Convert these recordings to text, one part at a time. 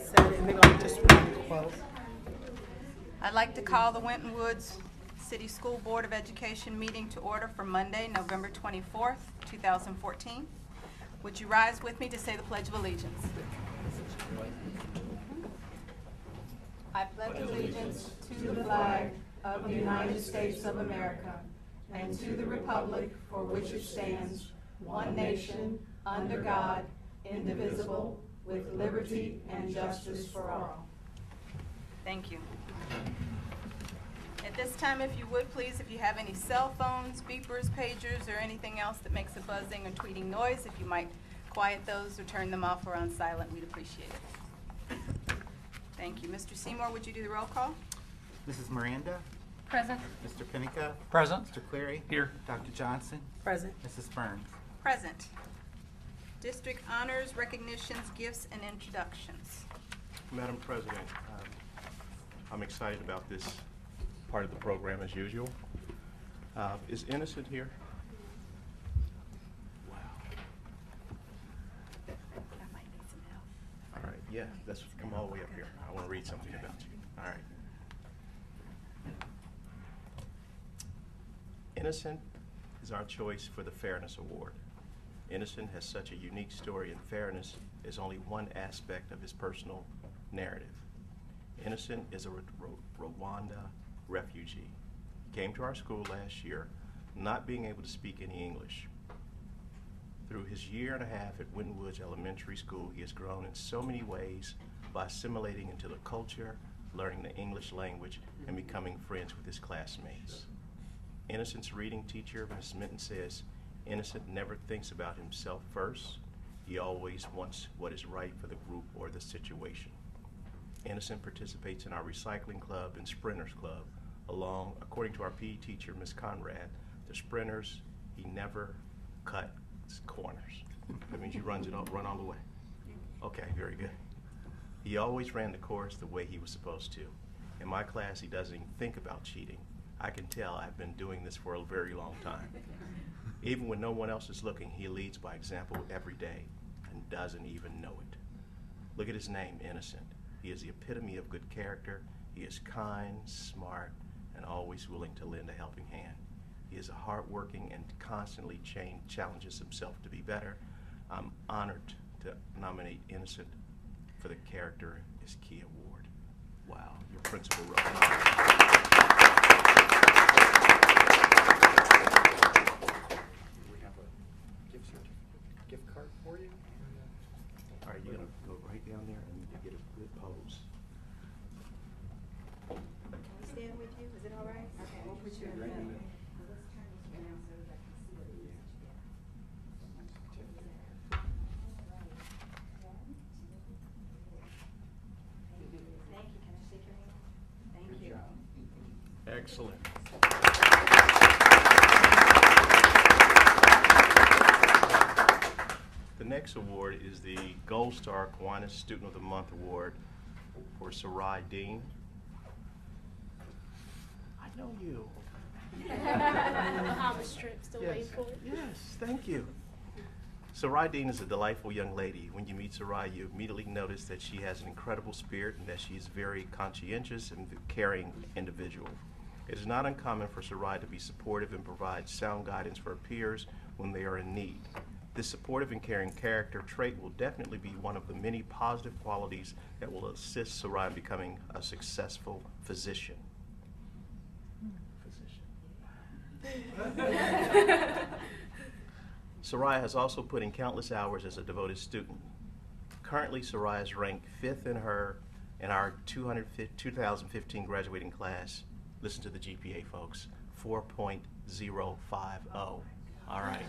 said it, and they're going to just read the quote. I'd like to call the Winton Woods City School Board of Education meeting to order for Monday, November 24th, 2014. Would you rise with me to say the Pledge of Allegiance? I pledge allegiance to the flag of the United States of America and to the republic for which it stands, one nation, under God, indivisible, with liberty and justice for all. Thank you. At this time, if you would please, if you have any cell phones, beepers, pagers, or anything else that makes a buzzing or tweeting noise, if you might quiet those or turn them off or on silent, we'd appreciate it. Thank you. Mr. Seymour, would you do the roll call? Mrs. Miranda? Present. Mr. Pennica? Present. Mr. Cleary? Here. Dr. Johnson? Present. Mrs. Burns? Present. District honors, recognitions, gifts, and introductions. Madam President, I'm excited about this part of the program as usual. Is Innocent here? Wow. I might need some help. All right, yeah, let's come all the way up here. I want to read something about you. All right. Innocent is our choice for the Fairness Award. Innocent has such a unique story, and fairness is only one aspect of his personal narrative. Innocent is a Rwanda refugee. He came to our school last year not being able to speak any English. Through his year and a half at Winton Woods Elementary School, he has grown in so many ways by assimilating into the culture, learning the English language, and becoming friends with his classmates. Innocent's reading teacher, Ms. Minton, says, Innocent never thinks about himself first. He always wants what is right for the group or the situation. Innocent participates in our recycling club and sprinters club. According to our PE teacher, Ms. Conrad, the sprinters, he never cuts corners. That means you run all the way. Okay, very good. He always ran the course the way he was supposed to. In my class, he doesn't even think about cheating. I can tell I've been doing this for a very long time. Even when no one else is looking, he leads by example every day and doesn't even know it. Look at his name, Innocent. He is the epitome of good character. He is kind, smart, and always willing to lend a helping hand. He is hardworking and constantly challenges himself to be better. I'm honored to nominate Innocent for the Character is Key Award. Wow, your principal role. Gift card for you? All right, you're going to go right down there and you get a good pose. Can we stand with you? Is it all right? Okay, we'll put you in the middle. Thank you. Can I shake your hand? Thank you. Excellent. The next award is the Gold Star Kiwanis Student of the Month Award for Sarai Dean. I know you. I'm strip, still Yes. waiting for it. Yes, thank you. Sarai Dean is a delightful young lady. When you meet Sarai, you immediately notice that she has an incredible spirit and that she is very conscientious and caring individual. It is not uncommon for Sarai to be supportive and provide sound guidance for her peers when they are in need. This supportive and caring character trait will definitely be one of the many positive qualities that will assist Sarai in becoming a successful physician. Sarai has also put in countless hours as a devoted student. Currently, Sarai is ranked 5th in our 2015 graduating class. Listen to the GPA, folks, 4.050. All right.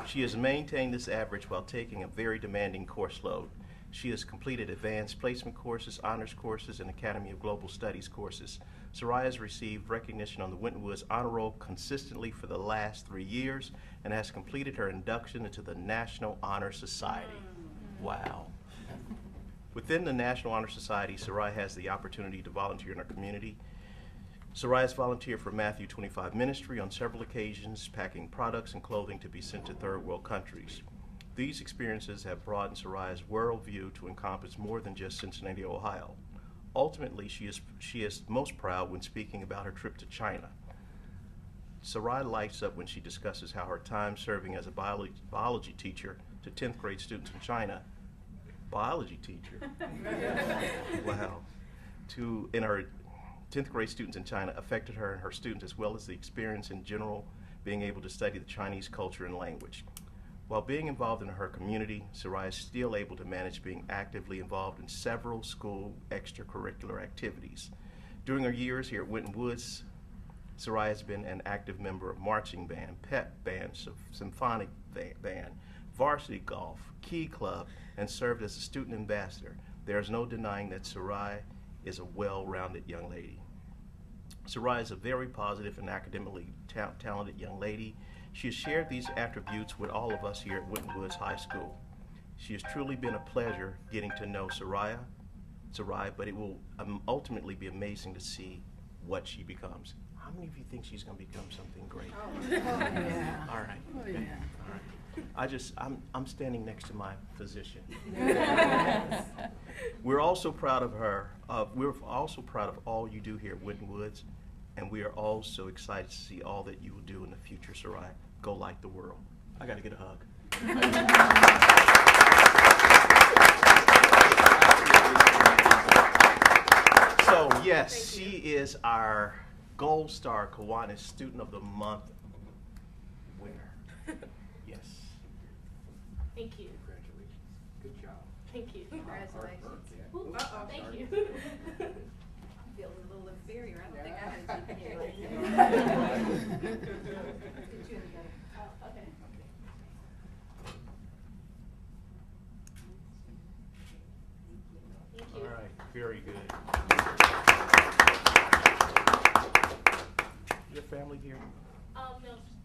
She has maintained this average while taking a very demanding course load. She has completed advanced placement courses, honors courses, and Academy of Global Studies courses. Sarai has received recognition on the Winton Woods Honor Roll consistently for the last 3 years and has completed her induction into the National Honor Society. Wow. Within the National Honor Society, Sarai has the opportunity to volunteer in our community. Soraya has volunteered for Matthew 25 Ministry on several occasions, packing products and clothing to be sent to third world countries. These experiences have broadened Soraya's worldview to encompass more than just Cincinnati, Ohio. Ultimately, she is most proud when speaking about her trip to China. Soraya lights up when she discusses how her time serving as a biology teacher to 10th grade students in China, biology teacher, wow, in her 10th grade students in China affected her and her students, as well as the experience in general being able to study the Chinese culture and language. While being involved in her community, Soraya is still able to manage being actively involved in several school extracurricular activities. During her years here at Winton Woods, Soraya has been an active member of marching band, pep band, symphonic band, varsity golf, key club, and served as a student ambassador. There is no denying that Soraya is a well-rounded young lady. Soraya is a very positive and academically talented young lady. She has shared these attributes with all of us here at Winton Woods High School. She has truly been a pleasure getting to know Soraya, but it will ultimately be amazing to see what she becomes. How many of you think she's going to become something great? Oh, yeah. All right. Oh, yeah. All right. I'm standing next to my physician. We're also proud of her. We're also proud of all you do here at Winton Woods, and we are also excited to see all that you will do in the future, Soraya. Go light the world. I got to get a hug. So yes, she is our Gold Star Kiwanis Student of the Month winner. Yes. Thank you. Congratulations. Good job. Thank you. Congratulations. Ooh, thank you. Feels a little inferior. I don't think I had a GPA like that. Get you in the middle. Oh, okay. Thank All you. right, very good. Your family here? No,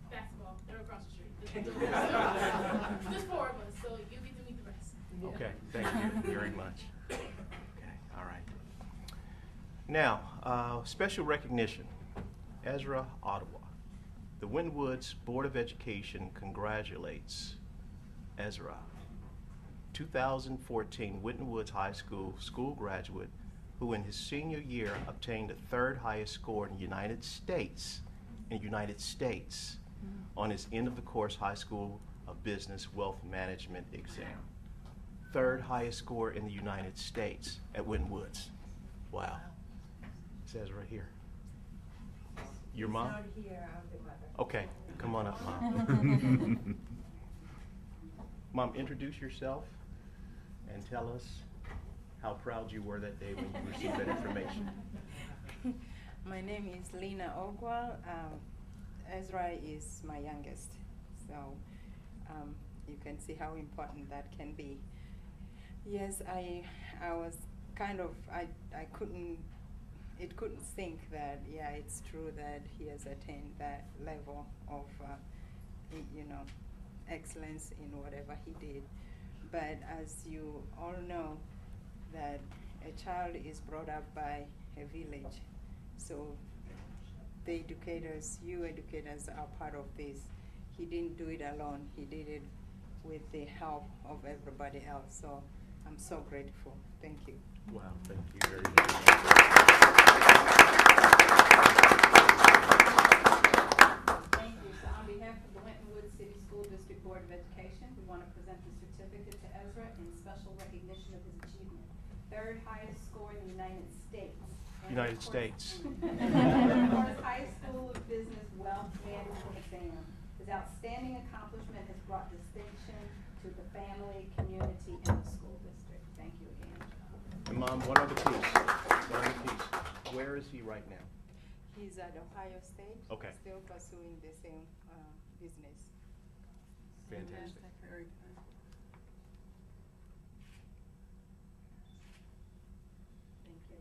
basketball. They're across the street. Just 4 of us, so you get to meet the rest. Okay, thank you very much. Okay, all right. Now, special recognition, Ezra Ottawa. The Winton Woods Board of Education congratulates Ezra, 2014 Winton Woods High School school graduate who in his senior year obtained the 3rd highest score in the United States, on his end of the course High School of Business Wealth Management exam. 3rd highest score in the United States at Winton Woods. Wow. It says right here. Your mom? Not here, I'm the mother. Okay, come on up, Mom. Mom, introduce yourself and tell us how proud you were that day when you received that information. My name is Lena Ogwal. Ezra is my youngest, so you can see how important that can be. Yes, I was kind of, I couldn't, it couldn't sink that, yeah, it's true that he has attained that level of, you know, excellence in whatever he did. But as you all know, that a child is brought up by a village. So the educators, you educators are part of this. He didn't do it alone. He did it with the help of everybody else. So I'm so grateful. Thank you. Wow, thank you very much. Thank you. So on behalf of the Winton Woods City School District Board of Education, we want to present the certificate to Ezra in special recognition of his achievement. 3rd highest score in the United States. And United of course- States. of course, High School of Business Wealth Management exam. His outstanding accomplishment has brought distinction to the family, community, and the school district. Thank you again. And Mom, one other piece. Where is he right now? He's at Ohio State. Okay. Still pursuing the same business. Fantastic. Very good. Thank you.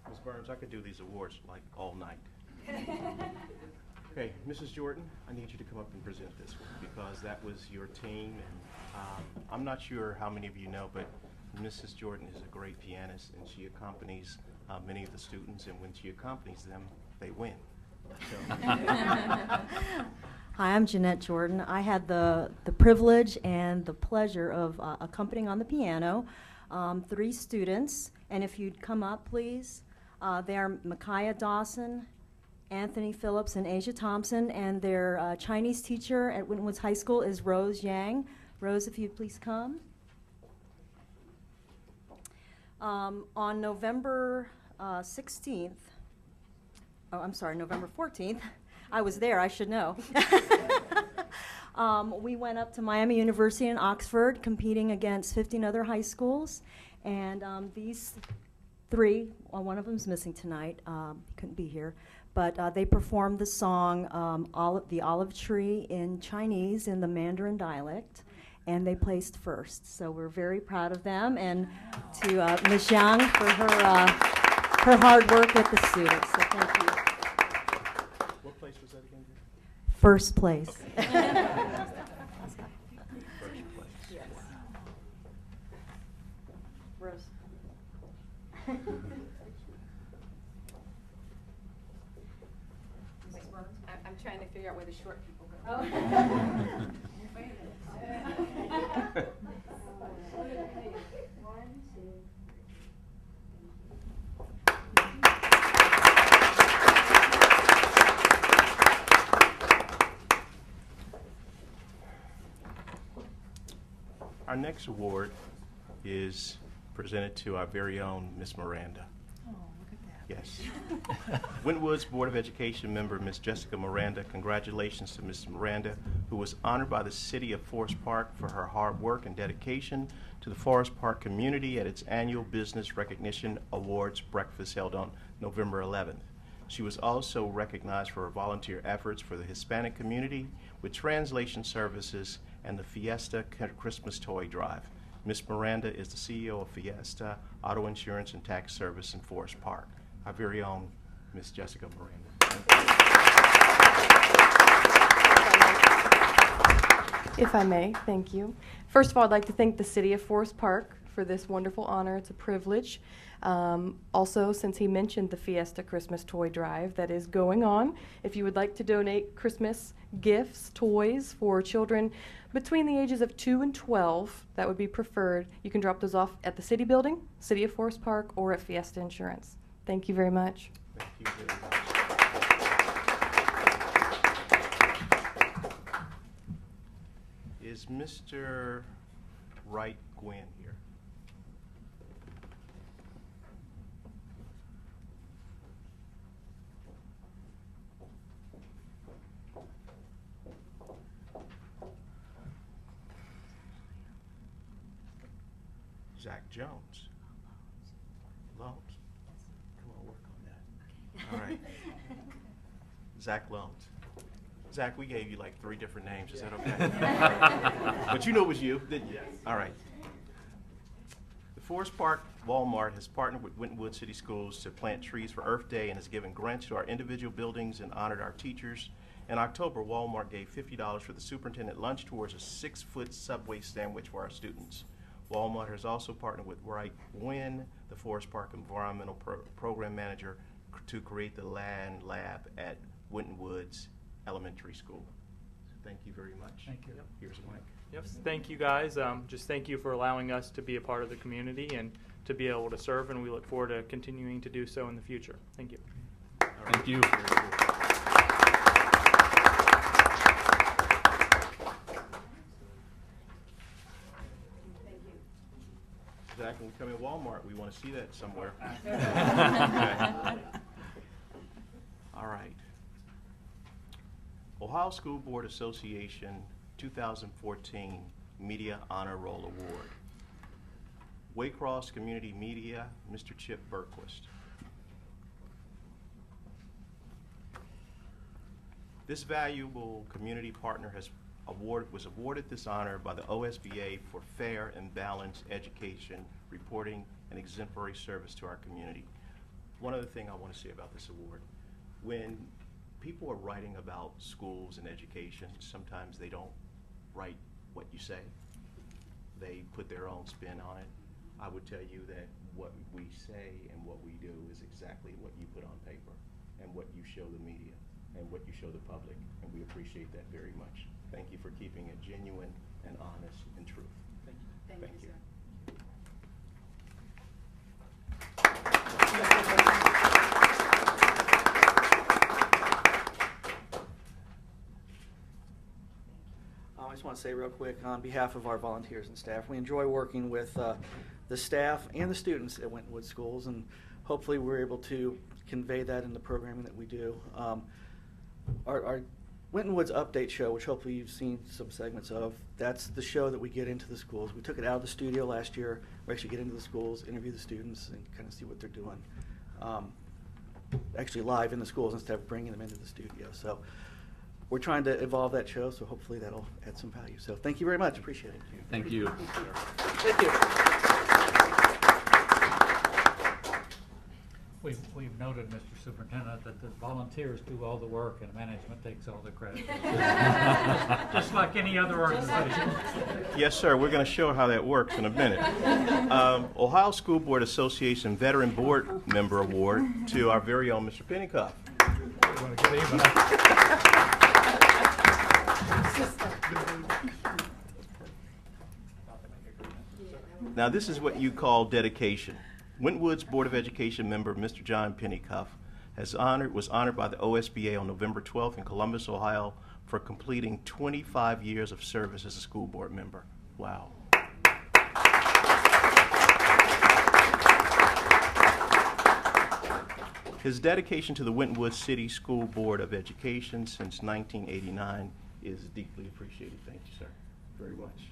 Ms. Burns, I could do these awards like all night. Okay, Mrs. Jordan, I need you to come up and present this one because that was your team and I'm not sure how many of you know, but Mrs. Jordan is a great pianist, and she accompanies many of the students, and when she accompanies them, they win. So. Hi, I'm Jeanette Jordan. I had the privilege and the pleasure of accompanying on the piano 3 students, and if you'd come up, please. They are Micaiah Dawson, Anthony Phillips, and Asia Thompson, and their Chinese teacher at Winton Woods High School is Rose Yang. Rose, if you'd please come. On November 16th, oh, I'm sorry, November 14th, I was there, I should know. We went up to Miami University in Oxford, competing against 15 other high schools, and these 3, well, one of them's missing tonight, couldn't be here, but they performed the song The Olive Tree in Chinese in the Mandarin dialect, and they placed first. So we're very proud of them, and to Ms. Yang for her hard work with the students. So thank you. What place was that again? First place. Okay. First place. Yes. Rose. I'm trying to figure out where the short people go. Oh. Our next award is presented to our very own Miss Miranda. Oh, look at that. Yes. Winton Woods Board of Education member Miss Jessica Miranda. Congratulations to Miss Miranda, who was honored by the City of Forest Park for her hard work and dedication to the Forest Park community at its annual Business Recognition Awards breakfast held on November 11th. She was also recognized for her volunteer efforts for the Hispanic community with translation services and the Fiesta Christmas Toy Drive. Ms. Miranda is the CEO of Fiesta Auto Insurance and Tax Service in Forest Park. Our very own Ms. Jessica Miranda. If I may, thank you. First of all, I'd like to thank the City of Forest Park for this wonderful honor. It's a privilege. Also, since he mentioned the Fiesta Christmas Toy Drive that is going on, if you would like to donate Christmas gifts, toys for children between the ages of 2 and 12, that would be preferred. You can drop those off at the City Building, City of Forest Park, or at Fiesta Insurance. Thank you very much. Thank you very much. Is Mr. Wright Gwynn here? Zach Jones. Loans. Come on, work on that. All right. Zach Loans. Zach, we gave you like 3 different names. Is that okay? But you know it was you, didn't you? Yes. All right. The Forest Park Walmart has partnered with Winton Woods City Schools to plant trees for Earth Day and has given grants to our individual buildings and honored our teachers. In October, Walmart gave $50 for the superintendent lunch towards a 6-foot Subway sandwich for our students. Walmart has also partnered with Wright Gwynn, the Forest Park Environmental Program Manager, to create the land lab at Winton Woods Elementary School. Thank you very much. Thank you. Here's Mike. Yes, thank you guys. Just thank you for allowing us to be a part of the community and to be able to serve, and we look forward to continuing to do so in the future. Thank you. All right. Thank you. Zach, when we come in Walmart, we want to see that somewhere. Okay. All right. Ohio School Board Association 2014 Media Honor Roll Award. Waycross Community Media, Mr. Chip Berquist. This valuable community partner was awarded this honor by the OSBA for fair and balanced education, reporting, and exemplary service to our community. One other thing I want to say about this award, when people are writing about schools and education, sometimes they don't write what you say. they put their own spin on it. I would tell you that what we say and what we do is exactly what you put on paper and what you show the media and what you show the public, and we appreciate that very much. Thank you for keeping it genuine and honest and true. Thank you. Thank you, sir. I just want to say real quick on behalf of our volunteers and staff, we enjoy working with the staff and the students at Winton Woods Schools, and hopefully we're able to convey that in the programming that we do. Our Winton Woods Update Show, which hopefully you've seen some segments of, that's the show that we get into the schools. We took it out of the studio last year. We actually get into the schools, interview the students, and kind of see what they're doing. Actually live in the schools instead of bringing them into the studio. So we're trying to evolve that show, so hopefully that'll add some value. So thank you very much. Appreciate it. Thank you. Thank you. We've noted, Mr. Superintendent, that the volunteers do all the work and management takes all the credit. Just like any other organization. Yes, sir. We're going to show how that works in a minute. Ohio School Board Association Veteran Board Member Award to our very own Mr. Pennycuff. You want to get even? Now, this is what you call dedication. Winton Woods Board of Education member Mr. John Pennycuff was honored by the OSBA on November 12th in Columbus, Ohio, for completing 25 years of service as a school board member. Wow. His dedication to the Winton Woods City School Board of Education since 1989 is deeply appreciated. Thank you, sir, very much.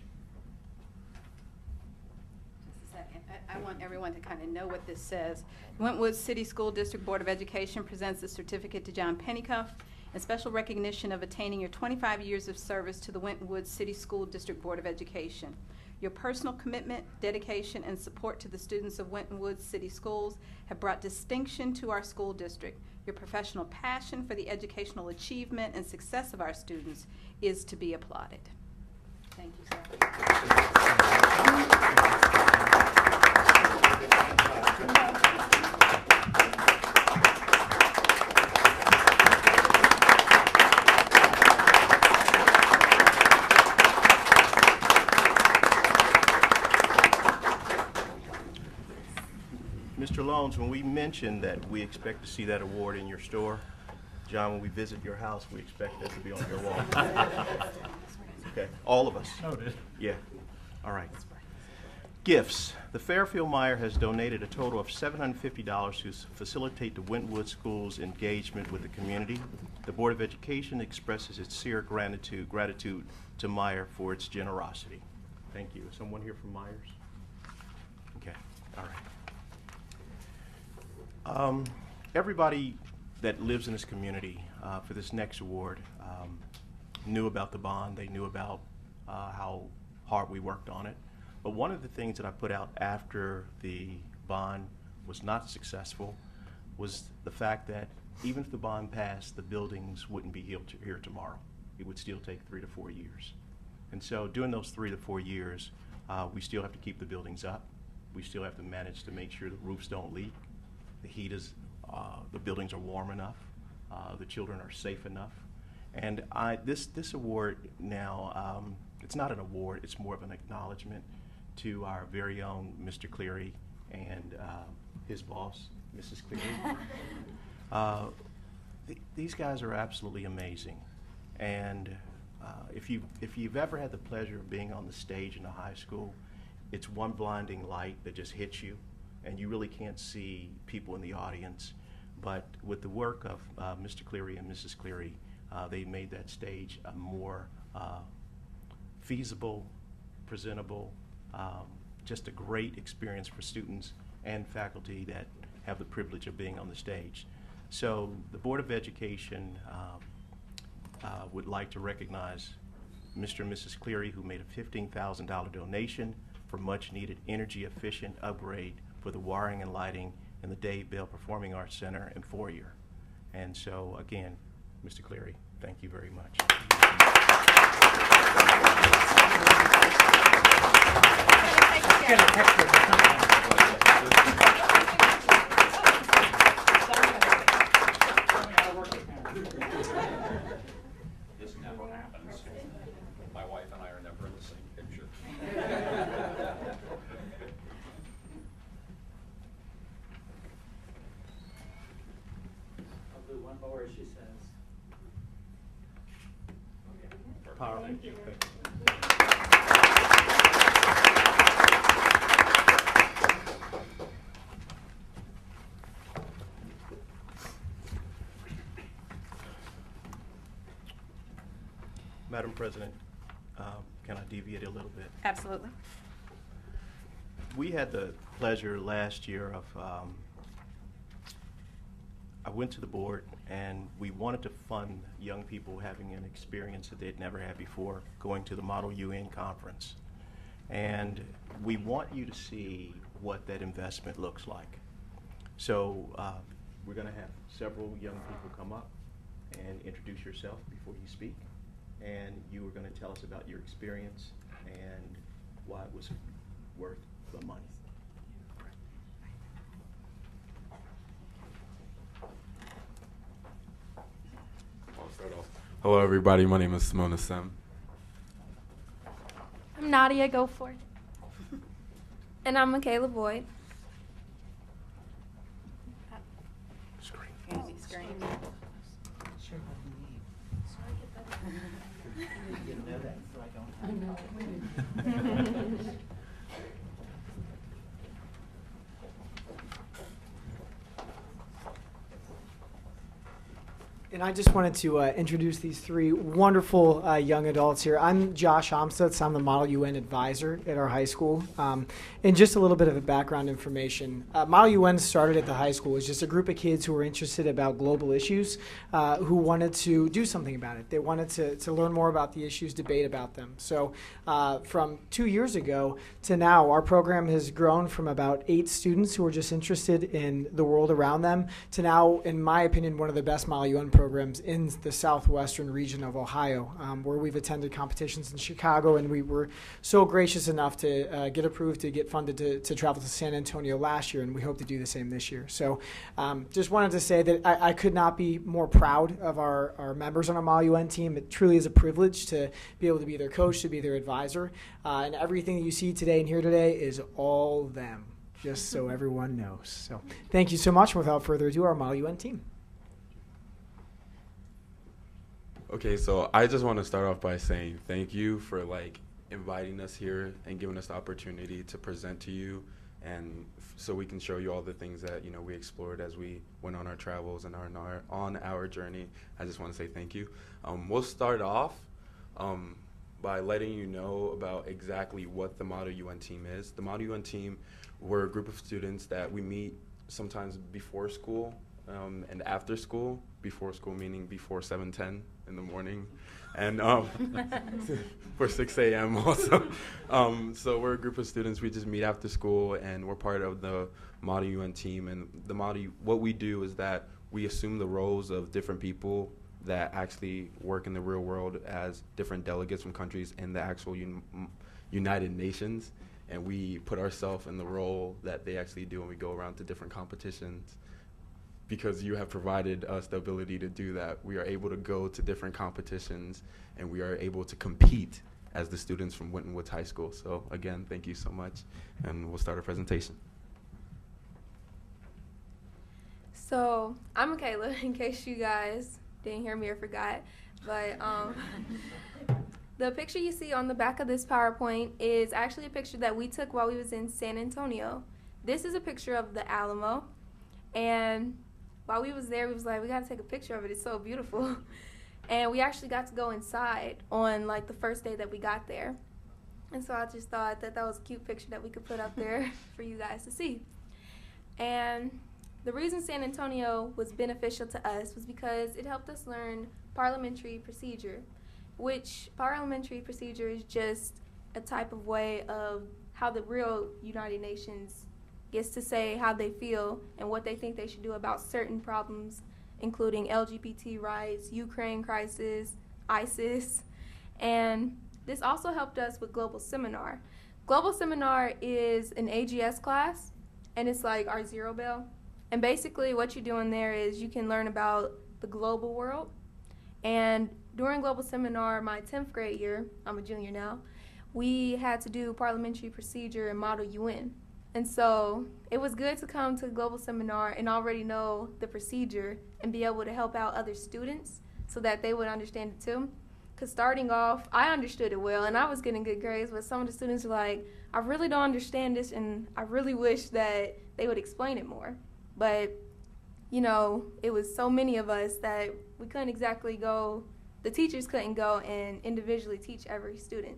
Just a second. I want everyone to kind of know what this says. The Winton Woods City School District Board of Education presents a certificate to John Pennycuff in special recognition of attaining your 25 years of service to the Winton Woods City School District Board of Education. Your personal commitment, dedication, and support to the students of Winton Woods City Schools have brought distinction to our school district. Your professional passion for the educational achievement and success of our students is to be applauded. Thank you, sir. Mr. Lones, when we mentioned that we expect to see that award in your store, John, when we visit your house, we expect that to be on your wall. Okay, all of us. Noted. Yeah, all right. Gifts. The Fairfield Meyer has donated a total of $750 to facilitate the Winton Woods Schools' engagement with the community. The Board of Education expresses its sincere gratitude to Meyer for its generosity. Thank you. Someone here from Myers? Okay, all right. Everybody that lives in this community for this next award knew about the bond. They knew about how hard we worked on it. But one of the things that I put out after the bond was not successful was the fact that even if the bond passed, the buildings wouldn't be here tomorrow. It would still take 3 to 4 years. And so during those 3 to 4 years, we still have to keep the buildings up. We still have to manage to make sure the roofs don't leak. The heat is, the buildings are warm enough. The children are safe enough. And this award now, it's not an award, it's more of an acknowledgement to our very own Mr. Cleary and his boss, Mrs. Cleary. These guys are absolutely amazing. And if you've ever had the pleasure of being on the stage in a high school, it's one blinding light that just hits you, and you really can't see people in the audience. But with the work of Mr. Cleary and Mrs. Cleary, they made that stage a more feasible, presentable, just a great experience for students and faculty that have the privilege of being on the stage. So the Board of Education would like to recognize Mr. and Mrs. Cleary, who made a $15,000 donation for much needed energy efficient upgrade for the wiring and lighting in the Dave Bell Performing Arts Center and foyer. And so again, Mr. Cleary, thank you very much. get a picture with This never happens. My wife and I are never in the same picture. I'll do one more as she says. Power. Madam President, can I deviate a little bit? Absolutely. We had the pleasure last year of, I went to the board and we wanted to fund young people having an experience that they'd never had before, going to the Model UN conference. And we want you to see what that investment looks like. So we're going to have several young people come up and introduce yourself before you speak. And you are going to tell us about your experience and why it was worth the money. I'll start off. Hello, everybody. My name is Simona Sem. I'm Nadia Goforth. And I'm Michaela Boyd. And I just wanted to introduce these three wonderful young adults here. I'm Josh Omstutz. I'm the Model UN advisor at our high school. And just a little bit of a background information. Model UN started at the high school. It was just a group of kids who were interested about global issues, who wanted to do something about it. They wanted to learn more about the issues, debate about them. So from 2 years ago to now, our program has grown from about 8 students who are just interested in the world around them to now, in my opinion, one of the best Model UN programs in the southwestern region of Ohio, where we've attended competitions in Chicago, and we were so gracious enough to get approved to get funded to travel to San Antonio last year, and we hope to do the same this year. So just wanted to say that I could not be more proud of our members on our Model UN team. It truly is a privilege to be able to be their coach, to be their advisor, and everything that you see today and here today is all them, just so everyone knows. So thank you so much. Without further ado, our Model UN team. Okay, so I just want to start off by saying thank you for inviting us here and giving us the opportunity to present to you, and so we can show you all the things that we explored as we went on our travels and on our journey. I just want to say thank you. We'll start off by letting you know about exactly what the Model UN team is. The Model UN team, we're a group of students that we meet sometimes before school and after school. Before school meaning before 7:10 in the morning, and for 6 a.m. also. So we're a group of students. We just meet after school, and we're part of the Model UN team. And what we do is that we assume the roles of different people that actually work in the real world as different delegates from countries in the actual United Nations, and we put ourselves in the role that they actually do, and we go around to different competitions. Because you have provided us the ability to do that, we are able to go to different competitions, and we are able to compete as the students from Winton Woods High School. So again, thank you so much, and we'll start our presentation. So I'm Michaela, in case you guys didn't hear me or forgot. But the picture you see on the back of this PowerPoint is actually a picture that we took while we was in San Antonio. This is a picture of the Alamo, and while we was there, we was like, we gotta take a picture of it. It's so beautiful. And we actually got to go inside on the first day that we got there. And so I just thought that was a cute picture that we could put up there for you guys to see. And the reason San Antonio was beneficial to us was because it helped us learn parliamentary procedure, which parliamentary procedure is just a type of way of how the real United Nations gets to say how they feel and what they think they should do about certain problems, including LGBT rights, Ukraine crisis, ISIS. And this also helped us with Global Seminar, Global Seminar is an AGS class, and it's like our zero bell. And basically what you do in there is you can learn about the global world. And during Global Seminar, my 10th grade year, I'm a junior now, we had to do parliamentary procedure and model UN. And so it was good to come to Global Seminar and already know the procedure and be able to help out other students so that they would understand it too. Because starting off, I understood it well and I was getting good grades, but some of the students were like, I really don't understand this and I really wish that they would explain it more. But, you know, it was so many of us that we couldn't exactly go, the teachers couldn't go and individually teach every student.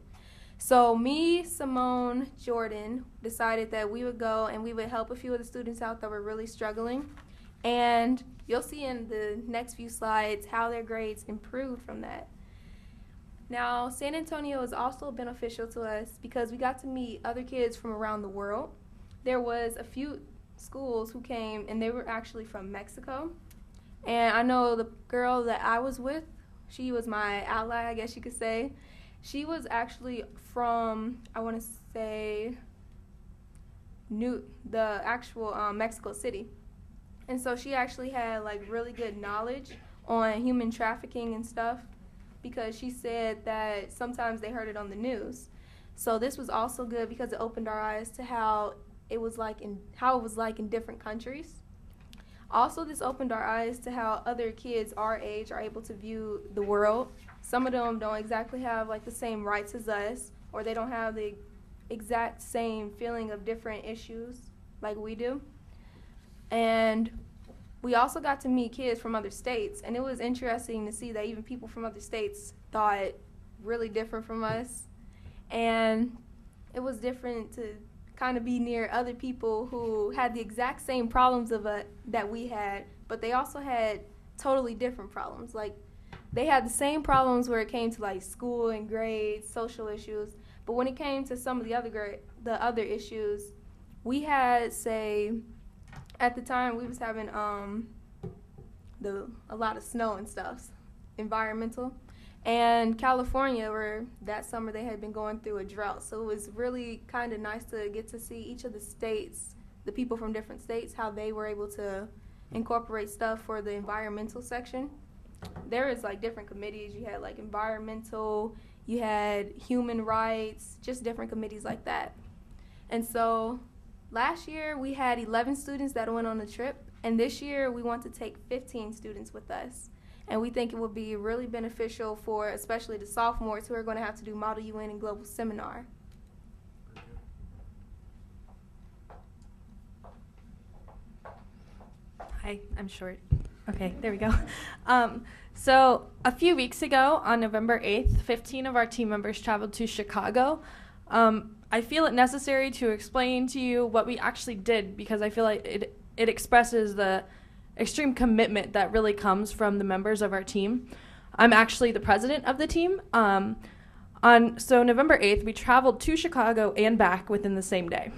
So me, Simone, Jordan decided that we would go and we would help a few of the students out that were really struggling. And you'll see in the next few slides how their grades improved from that. Now, San Antonio is also beneficial to us because we got to meet other kids from around the world. There was a few schools who came and they were actually from Mexico. And I know the girl that I was with, she was my ally, I guess you could say. She was actually from, I want to say, the actual Mexico City. And so she actually had like really good knowledge on human trafficking and stuff because she said that sometimes they heard it on the news. So this was also good because it opened our eyes to how it was like in different countries. Also, this opened our eyes to how other kids our age are able to view the world. Some of them don't exactly have like the same rights as us, or they don't have the exact same feeling of different issues like we do. And we also got to meet kids from other states, and it was interesting to see that even people from other states thought really different from us. And it was different to kind of be near other people who had the exact same problems that we had, but they also had totally different problems. Like, they had the same problems where it came to like school and grades, social issues, but when it came to some of the other issues, we had, say, at the time we was having a lot of snow and stuff, environmental. And California, where that summer they had been going through a drought. So it was really kind of nice to get to see each of the states, the people from different states, how they were able to incorporate stuff for the environmental section. There is like different committees. You had like environmental, you had human rights, just different committees like that. And so last year we had 11 students that went on the trip. And this year we want to take 15 students with us. And we think it would be really beneficial for especially the sophomores who are going to have to do Model UN and Global Seminar. Hi, I'm short. Okay, there we go. So a few weeks ago, on November 8th, 15 of our team members traveled to Chicago. I feel it necessary to explain to you what we actually did because I feel like it expresses the extreme commitment that really comes from the members of our team. I'm actually the president of the team. So November 8th, we traveled to Chicago and back within the same day.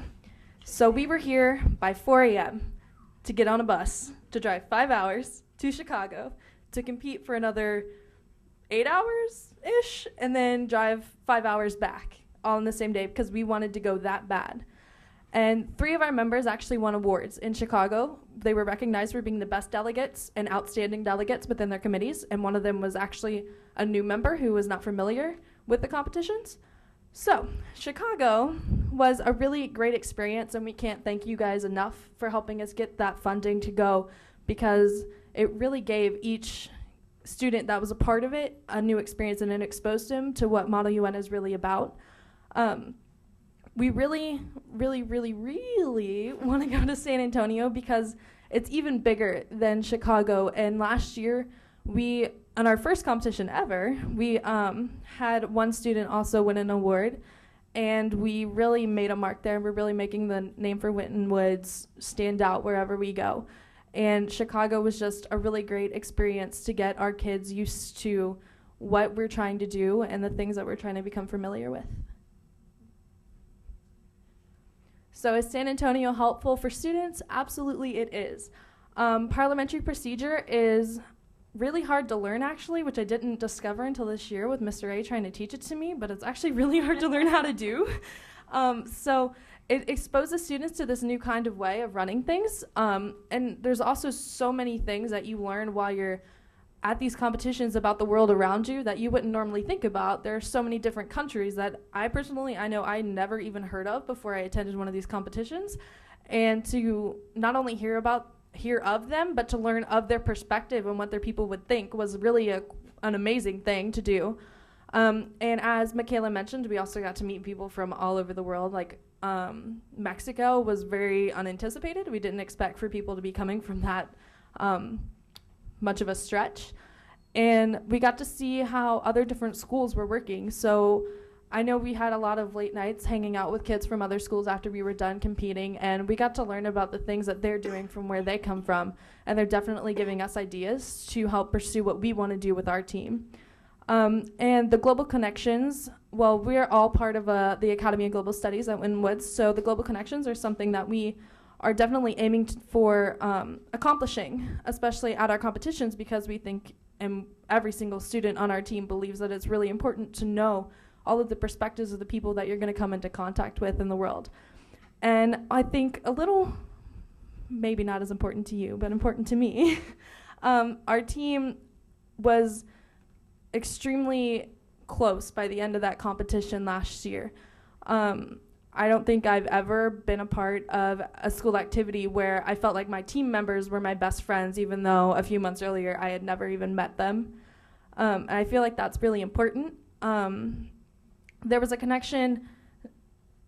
So we were here by 4 a.m. to get on a bus to drive 5 hours to Chicago to compete for another 8 hours-ish and then drive 5 hours back all in the same day because we wanted to go that bad. And 3 of our members actually won awards in Chicago. They were recognized for being the best delegates and outstanding delegates within their committees, and one of them was actually a new member who was not familiar with the competitions. So, Chicago was a really great experience, and we can't thank you guys enough for helping us get that funding to go because it really gave each student that was a part of it a new experience and it exposed them to what Model UN is really about. We really, really, really, really want to go to San Antonio because it's even bigger than Chicago. And last year, on our first competition ever, we had one student also win an award. And we really made a mark there. And we're really making the name for Winton Woods stand out wherever we go. And Chicago was just a really great experience to get our kids used to what we're trying to do and the things that we're trying to become familiar with. So is San Antonio helpful for students? Absolutely it is. Parliamentary procedure is really hard to learn actually, which I didn't discover until this year with Mr. A trying to teach it to me, but it's actually really hard to learn how to do. So it exposes students to this new kind of way of running things. And there's also so many things that you learn while you're at these competitions about the world around you that you wouldn't normally think about. There are so many different countries that I know I never even heard of before I attended one of these competitions. And to not only hear of them, but to learn of their perspective and what their people would think was really an amazing thing to do. And as Michaela mentioned, we also got to meet people from all over the world. Like Mexico was very unanticipated. We didn't expect for people to be coming from that much of a stretch. And we got to see how other different schools were working. So I know we had a lot of late nights hanging out with kids from other schools after we were done competing, and we got to learn about the things that they're doing from where they come from. And they're definitely giving us ideas to help pursue what we want to do with our team. And the Global Connections, well, we're all part of the Academy of Global Studies at Winton Woods, so the Global Connections are something that we are definitely aiming for accomplishing, especially at our competitions, because we think, and every single student on our team believes that it's really important to know all of the perspectives of the people that you're going to come into contact with in the world. And I think a little, maybe not as important to you, but important to me, our team was extremely close by the end of that competition last year. I don't think I've ever been a part of a school activity where I felt like my team members were my best friends, even though a few months earlier I had never even met them. And I feel like that's really important. There was a connection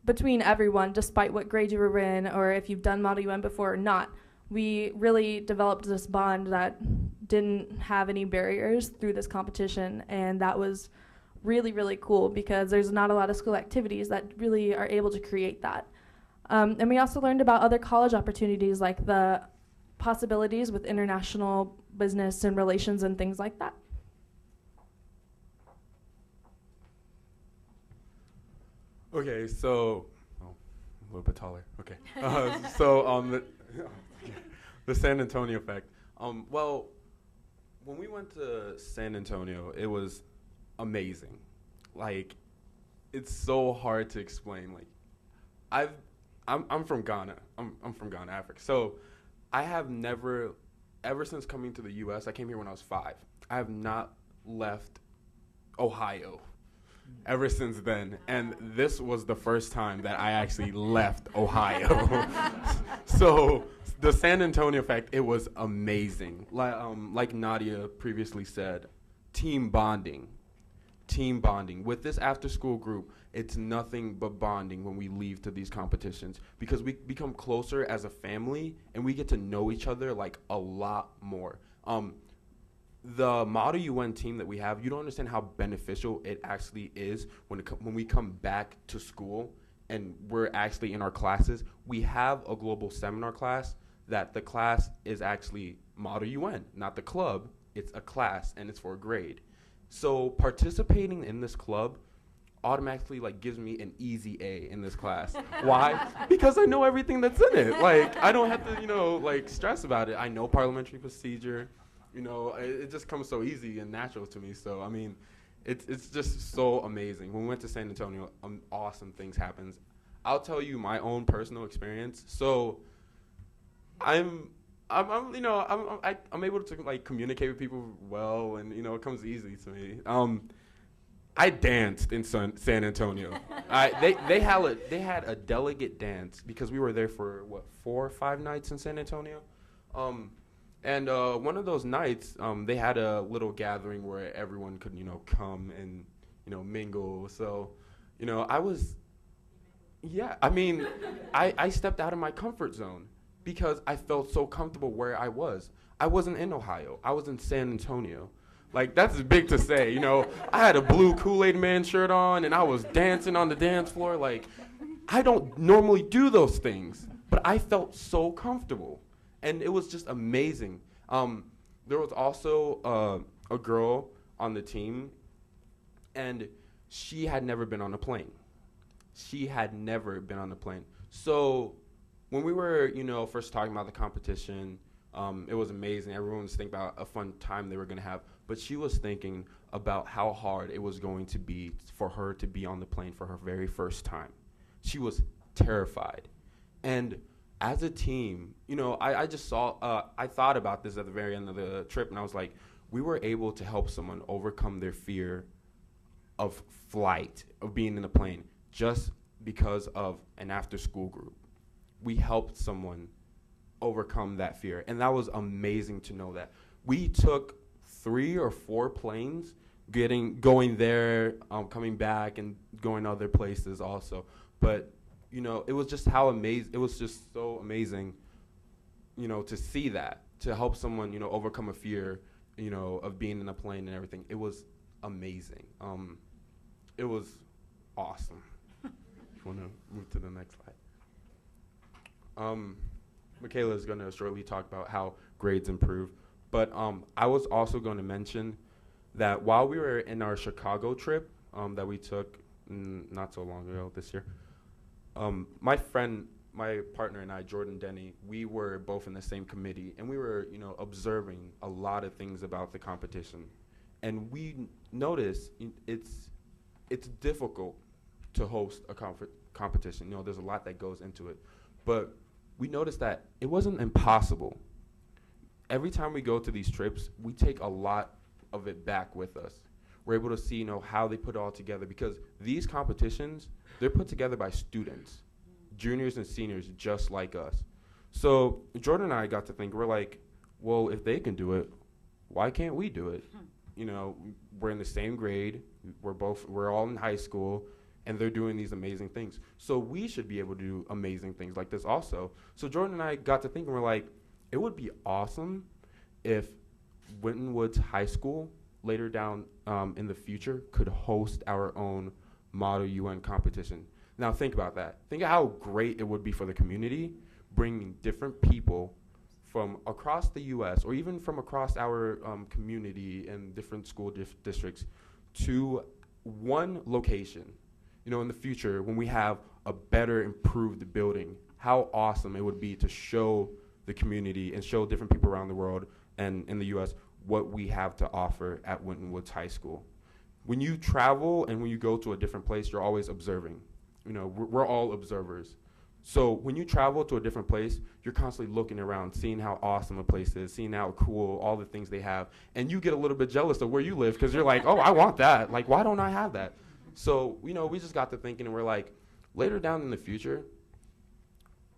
between everyone, despite what grade you were in, or if you've done Model UN before or not. We really developed this bond that didn't have any barriers through this competition, and that was really, really cool because there's not a lot of school activities that really are able to create that. And we also learned about other college opportunities, like the possibilities with international business and relations and things like that. Okay, so a little bit taller. Okay, the San Antonio effect. Well, when we went to San Antonio, it was amazing. Like, it's so hard to explain. Like, I'm from Ghana. I'm from Ghana, Africa. So I have never, ever since coming to the U.S., I came here when I was 5. I have not left Ohio ever since then. And this was the first time that I actually left Ohio. So the San Antonio effect, it was amazing. Like Nadia previously said, team bonding. With this after-school group, it's nothing but bonding when we leave to these competitions because we become closer as a family and we get to know each other like a lot more. The Model UN team that we have, you don't understand how beneficial it actually is when we come back to school and we're actually in our classes. We have a global seminar class that the class is actually Model UN, not the club. It's a class and it's for a grade. So participating in this club automatically gives me an easy A in this class. Why? Because I know everything that's in it. I don't have to, stress about it. I know parliamentary procedure. It just comes so easy and natural to me. So, I mean, it's just so amazing. When we went to San Antonio, awesome things happens. I'll tell you my own personal experience. So, I'm able to communicate with people well, and it comes easy to me. I danced in San Antonio. They had a delegate dance because we were there for 4 or 5 nights in San Antonio, and one of those nights they had a little gathering where everyone could come and mingle. So I stepped out of my comfort zone because I felt so comfortable where I was. I wasn't in Ohio. I was in San Antonio. That's big to say, I had a blue Kool-Aid Man shirt on, and I was dancing on the dance floor. I don't normally do those things, but I felt so comfortable, and it was just amazing. There was also a girl on the team, and she had never been on a plane. So when we were, first talking about the competition, it was amazing. Everyone was thinking about a fun time they were going to have. But she was thinking about how hard it was going to be for her to be on the plane for her very first time. She was terrified. And as a team, you know, I just saw, I thought about this at the very end of the trip, and I was like, we were able to help someone overcome their fear of flight, of being in a plane, just because of an after-school group. We helped someone overcome that fear, and that was amazing to know that. We took 3 or 4 planes going there, coming back, and going other places also. But you know, it was just how amazing. It was just so amazing, you know, to see that, to help someone, you know, overcome a fear, you know, of being in a plane and everything. It was amazing. It was awesome. You want to move to the next slide? Michaela is going to shortly talk about how grades improve, but I was also going to mention that while we were in our Chicago trip that we took not so long ago this year, my partner and I, Jordan Denny, we were both in the same committee, and we were, you know, observing a lot of things about the competition, and we noticed it's difficult to host a competition. You know, there's a lot that goes into it, but we noticed that it wasn't impossible. Every time we go to these trips, we take a lot of it back with us. We're able to see, you know, how they put it all together, because these competitions, they're put together by students, juniors and seniors just like us. So Jordan and I got to think, we're like, well, if they can do it, why can't we do it? You know, we're in the same grade, we're all in high school, and they're doing these amazing things. So we should be able to do amazing things like this also. So Jordan and I got to thinking, we're like, it would be awesome if Winton Woods High School later down in the future could host our own Model UN competition. Now think about that. Think of how great it would be for the community, bringing different people from across the U.S. or even from across our community and different school districts to one location. You know, in the future, when we have a better, improved building, how awesome it would be to show the community and show different people around the world and in the U.S. what we have to offer at Winton Woods High School. When you travel and when you go to a different place, you're always observing. You know, we're all observers. So when you travel to a different place, you're constantly looking around, seeing how awesome a place is, seeing how cool all the things they have, and you get a little bit jealous of where you live because you're like, oh, I want that. Like, why don't I have that? So, you know, we just got to thinking, and we're like, later down in the future,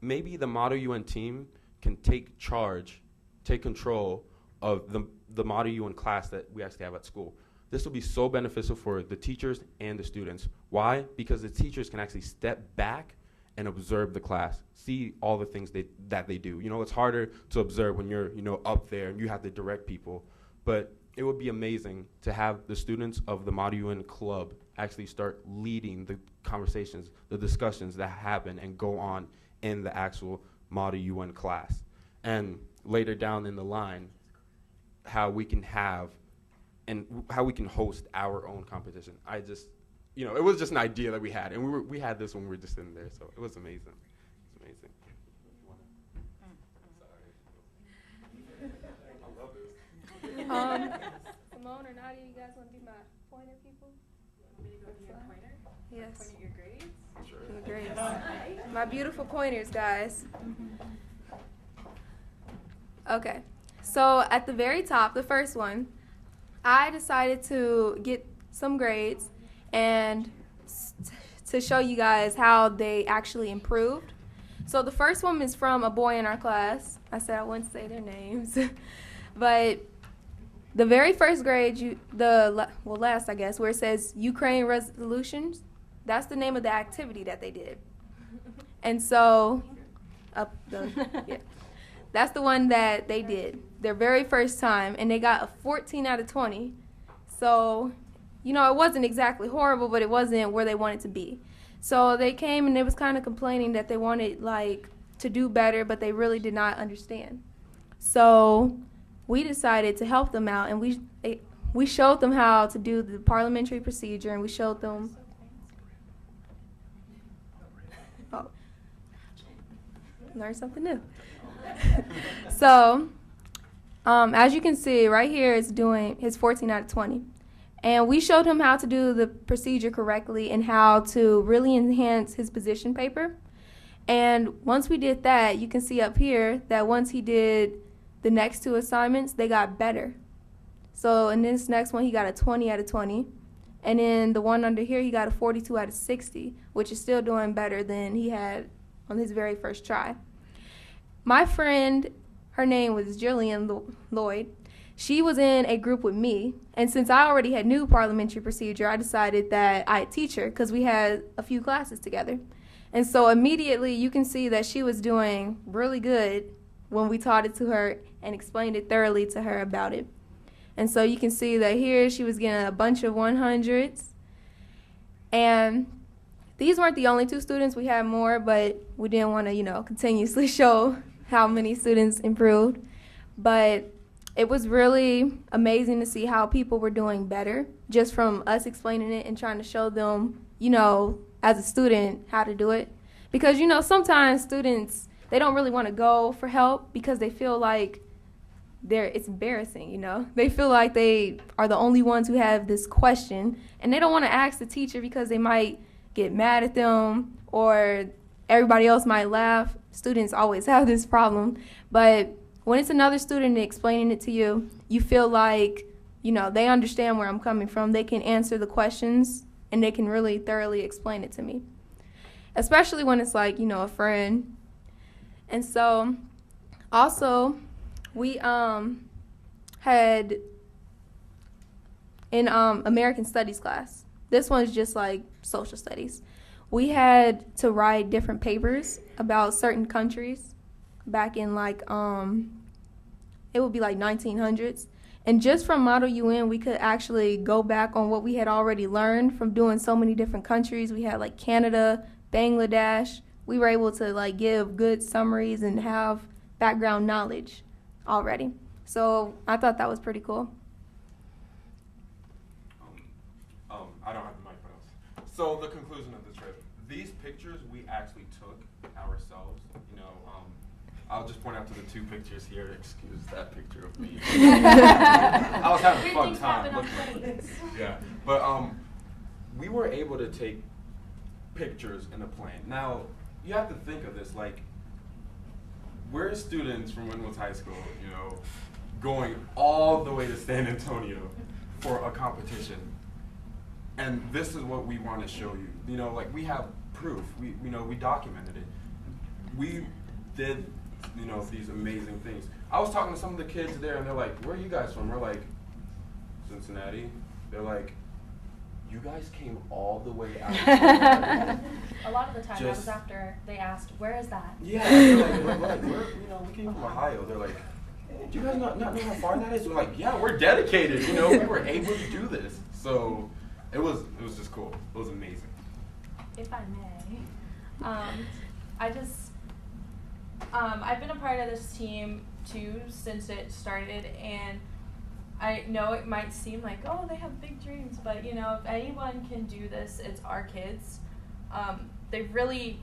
maybe the Model UN team can take charge, take control of the Model UN class that we actually have at school. This will be so beneficial for the teachers and the students. Why? Because the teachers can actually step back and observe the class, see all the things that they do. You know, it's harder to observe when you're, you know, up there and you have to direct people. But it would be amazing to have the students of the Model UN Club actually start leading the conversations, the discussions that happen and go on in the actual Model UN class. And later down in the line, how we can have and how we can host our own competition. I just, you know, it was just an idea that we had, and we had this when we were just sitting there, so it was amazing. It's amazing. I love this. Simone or Nadia, you guys want to be my pointer people? Want me to go be your pointer? Yes. Point at your grades? Sure. Your grades. My beautiful pointers, guys. Okay. So at the very top, the first one, I decided to get some grades and to show you guys how they actually improved. So the first one is from a boy in our class. I said I wouldn't say their names. But the very first grade, last I guess, where it says Ukraine resolutions, that's the name of the activity that they did. And so, that's the one that they did, their very first time, and they got a 14 out of 20. So, you know, it wasn't exactly horrible, but it wasn't where they wanted to be. So they came and they was kind of complaining that they wanted, like, to do better, but they really did not understand. So we decided to help them out, and we showed them how to do the parliamentary procedure, and we showed them. Oh, learn something new. So, as you can see, right here is doing his 14 out of 20. And we showed him how to do the procedure correctly and how to really enhance his position paper. And once we did that, you can see up here that once he did the next 2 assignments, they got better. So in this next one, he got a 20 out of 20. And in the one under here, he got a 42 out of 60, which is still doing better than he had on his very first try. My friend, her name was Jillian Lloyd. She was in a group with me, and since I already had new parliamentary procedure, I decided that I'd teach her because we had a few classes together. And so immediately you can see that she was doing really good when we taught it to her and explained it thoroughly to her about it. And so you can see that here she was getting a bunch of 100s. And these weren't the only 2 students. We had more, but we didn't want to, continuously show how many students improved. But it was really amazing to see how people were doing better just from us explaining it and trying to show them, as a student, how to do it. Because, sometimes students, they don't really want to go for help because they feel like it's embarrassing, They feel like they are the only ones who have this question, and they don't want to ask the teacher because they might get mad at them or everybody else might laugh. Students always have this problem. But when it's another student explaining it to you, you feel like, they understand where I'm coming from. They can answer the questions, and they can really thoroughly explain it to me, especially when it's like, a friend. And so also we had in American Studies class, this one's just like social studies, we had to write different papers about certain countries back in it would be like 1900s. And just from Model UN, we could actually go back on what we had already learned from doing so many different countries. We had like Canada, Bangladesh. We were able to give good summaries and have background knowledge already. So I thought that was pretty cool. I don't have the mic, but so the conclusion of the trip. These pictures we actually took ourselves. I'll just point out to the 2 pictures here. Excuse that picture of me. I was having a fun time looking at this. Yeah, but we were able to take pictures in a plane. Now you have to think of this we're students from Winton High School, going all the way to San Antonio for a competition, and this is what we want to show you. We have proof. We documented it. We did. These amazing things. I was talking to some of the kids there, and they're like, "Where are you guys from?" We're like, "Cincinnati." They're like, "You guys came all the way out." A lot of the time, that was after they asked, "Where is that?" Yeah, they're like, "We're, we came from Ohio." They're like, "Do you guys not know how far that is?" We're like, "Yeah, we're dedicated. We were able to do this." So it was just cool. It was amazing. If I may, I've been a part of this team too since it started, and I know it might seem like, oh, they have big dreams, but if anyone can do this, it's our kids. They've really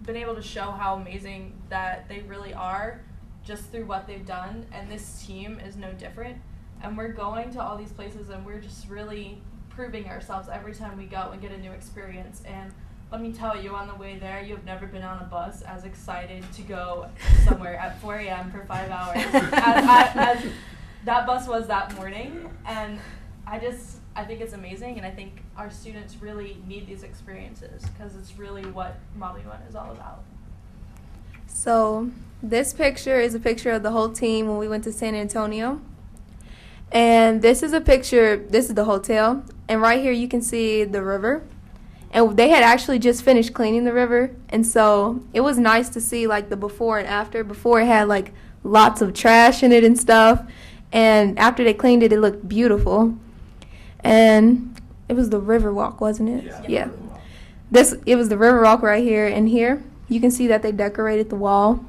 been able to show how amazing that they really are just through what they've done, and this team is no different. And we're going to all these places, and we're just really proving ourselves every time we go and get a new experience. And let me tell you, on the way there, you have never been on a bus as excited to go somewhere at 4 a.m. for 5 hours as that bus was that morning. And I think it's amazing, and I think our students really need these experiences because it's really what Model UN is all about. So this picture is a picture of the whole team when we went to San Antonio. And this is a picture, this is the hotel, and right here you can see the river. And they had actually just finished cleaning the river, and so it was nice to see the before and after. Before it had lots of trash in it and stuff, and after they cleaned it, it looked beautiful. And it was the river walk, wasn't it? Yeah. It was the river walk right here, and here you can see that they decorated the wall.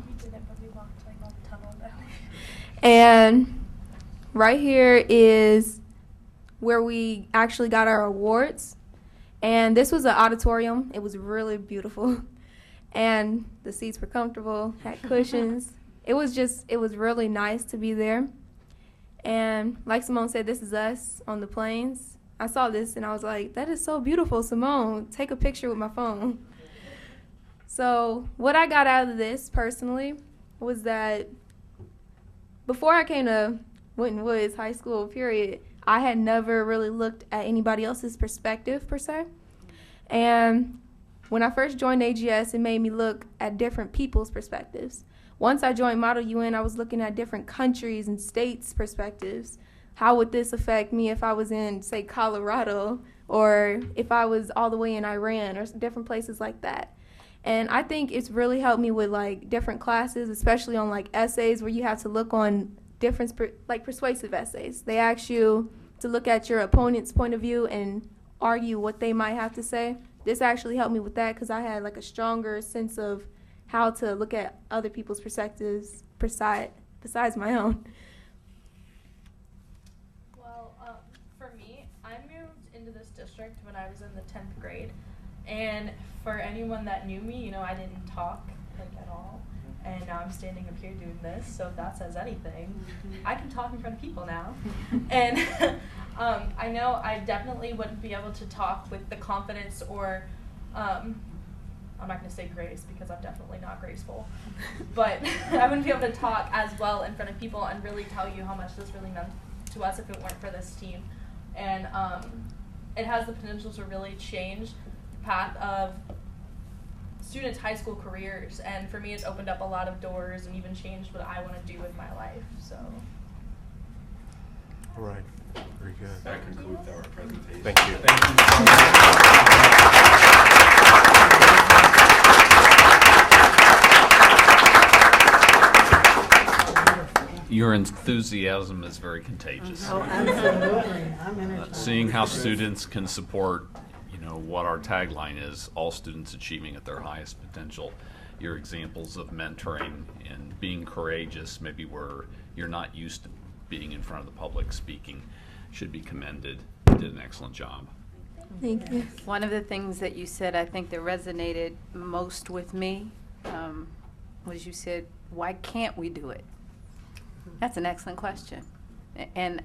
And right here is where we actually got our awards. And this was an auditorium. It was really beautiful. And the seats were comfortable, had cushions. It was really nice to be there. And like Simone said, this is us on the plains. I saw this and I was like, that is so beautiful, Simone. Take a picture with my phone. So what I got out of this personally was that before I came to Winton Woods High School, period, I had never really looked at anybody else's perspective, per se. And when I first joined AGS, it made me look at different people's perspectives. Once I joined Model UN, I was looking at different countries' and states' perspectives. How would this affect me if I was in, say, Colorado, or if I was all the way in Iran, or different places like that? And I think it's really helped me with, like, different classes, especially on, like, essays where you have to look on different, like, persuasive essays. They ask you to look at your opponent's point of view and argue what they might have to say. This actually helped me with that because I had, like, a stronger sense of how to look at other people's perspectives besides my own. Well, for me, I moved into this district when I was in the 10th grade. And for anyone that knew me, you know, I didn't talk like at all. And now I'm standing up here doing this, so if that says anything, I can talk in front of people now. And I know I definitely wouldn't be able to talk with the confidence or, I'm not going to say grace because I'm definitely not graceful, but I wouldn't be able to talk as well in front of people and really tell you how much this really meant to us if it weren't for this team. And it has the potential to really change the path of students' high school careers, and for me it's opened up a lot of doors and even changed what I want to do with my life. So All right, very good. That concludes our presentation. Thank you. Your enthusiasm is very contagious. Oh, absolutely. I'm energized. Seeing how students can support, you know, what our tagline is, all students achieving at their highest potential. Your examples of mentoring and being courageous, maybe where you're not used to being in front of the public speaking, should be commended. You did an excellent job. Thank you. One of the things that you said, I think that resonated most with me, was you said, why can't we do it? That's an excellent question. And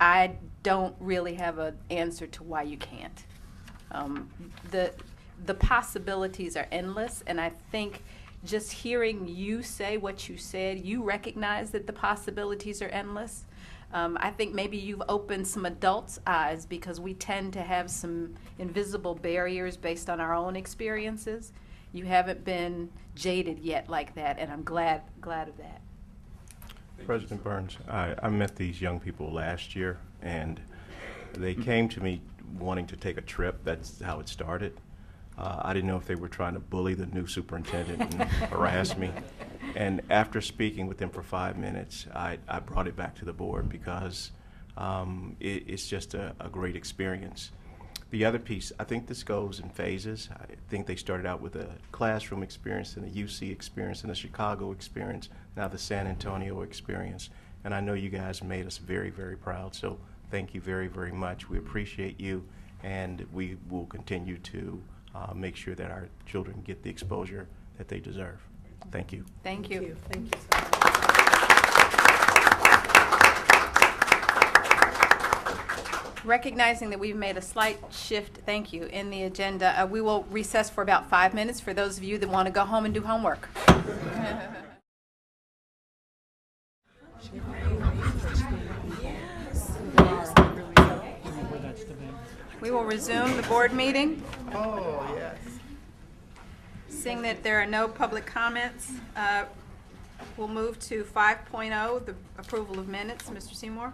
I don't really have an answer to why you can't. The possibilities are endless, and I think just hearing you say what you said, you recognize that the possibilities are endless. I think maybe you've opened some adults' eyes because we tend to have some invisible barriers based on our own experiences. You haven't been jaded yet like that, and I'm glad of that. President Burns, I met these young people last year, and they came to me wanting to take a trip. That's how it started. I didn't know if they were trying to bully the new superintendent and harass me. And after speaking with them for 5 minutes, I brought it back to the board because it's just a great experience. The other piece, I think this goes in phases. I think they started out with a classroom experience and a UC experience and a Chicago experience, now the San Antonio experience. And I know you guys made us very, very proud. So thank you very, very much. We appreciate you, and we will continue to make sure that our children get the exposure that they deserve. Thank you. Thank you. Thank you so much. Recognizing that we've made a slight shift, thank you, in the agenda, we will recess for about 5 minutes for those of you that want to go home and do homework. We will resume the board meeting. Oh, yes. Seeing that there are no public comments, we'll move to 5.0, the approval of minutes. Mr. Seymour?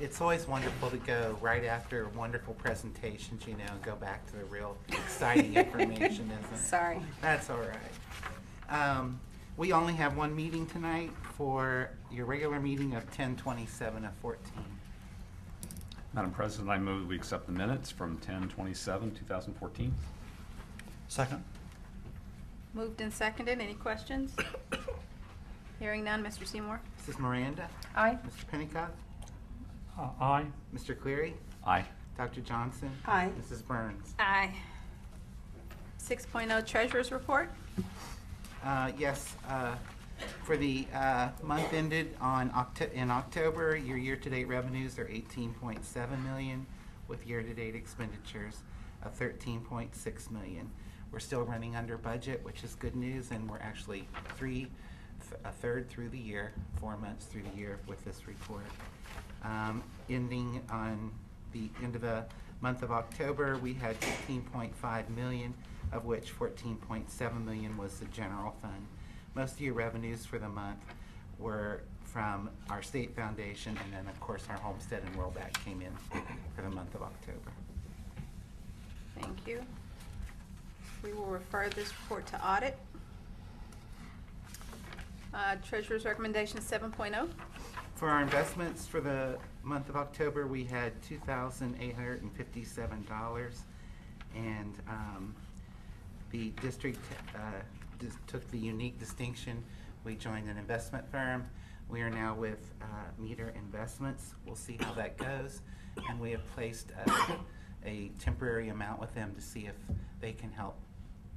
It's always wonderful to go right after wonderful presentations, you know, and go back to the real exciting information, isn't it? Sorry. That's all right. We only have one meeting tonight for your regular meeting of 10/27 of 14. Madam President, I move we accept the minutes from 10/27/2014. Second. Moved and seconded. Any questions? Hearing none. Mr. Seymour? Mrs. Miranda? Aye. Mr. Pennicott? Aye. Mr. Cleary? Aye. Dr. Johnson? Aye. Mrs. Burns? Aye. 6.0 Treasurer's Report. Yes, For the month ended on in October, your year-to-date revenues are 18.7 million, with year-to-date expenditures of 13.6 million. We're still running under budget, which is good news, and we're actually a third through the year, 4 months through the year with this report. Ending on the end of the month of October, we had 15.5 million, of which 14.7 million was the general fund. Most of your revenues for the month were from our state foundation, and then of course our homestead and rollback came in for the month of October. Thank you. We will refer this report to audit. Treasurer's recommendation 7.0. For our investments for the month of October, we had $2,857, and the district took the unique distinction. We joined an investment firm. We are now with Meter Investments. We'll see how that goes, and we have placed a temporary amount with them to see if they can help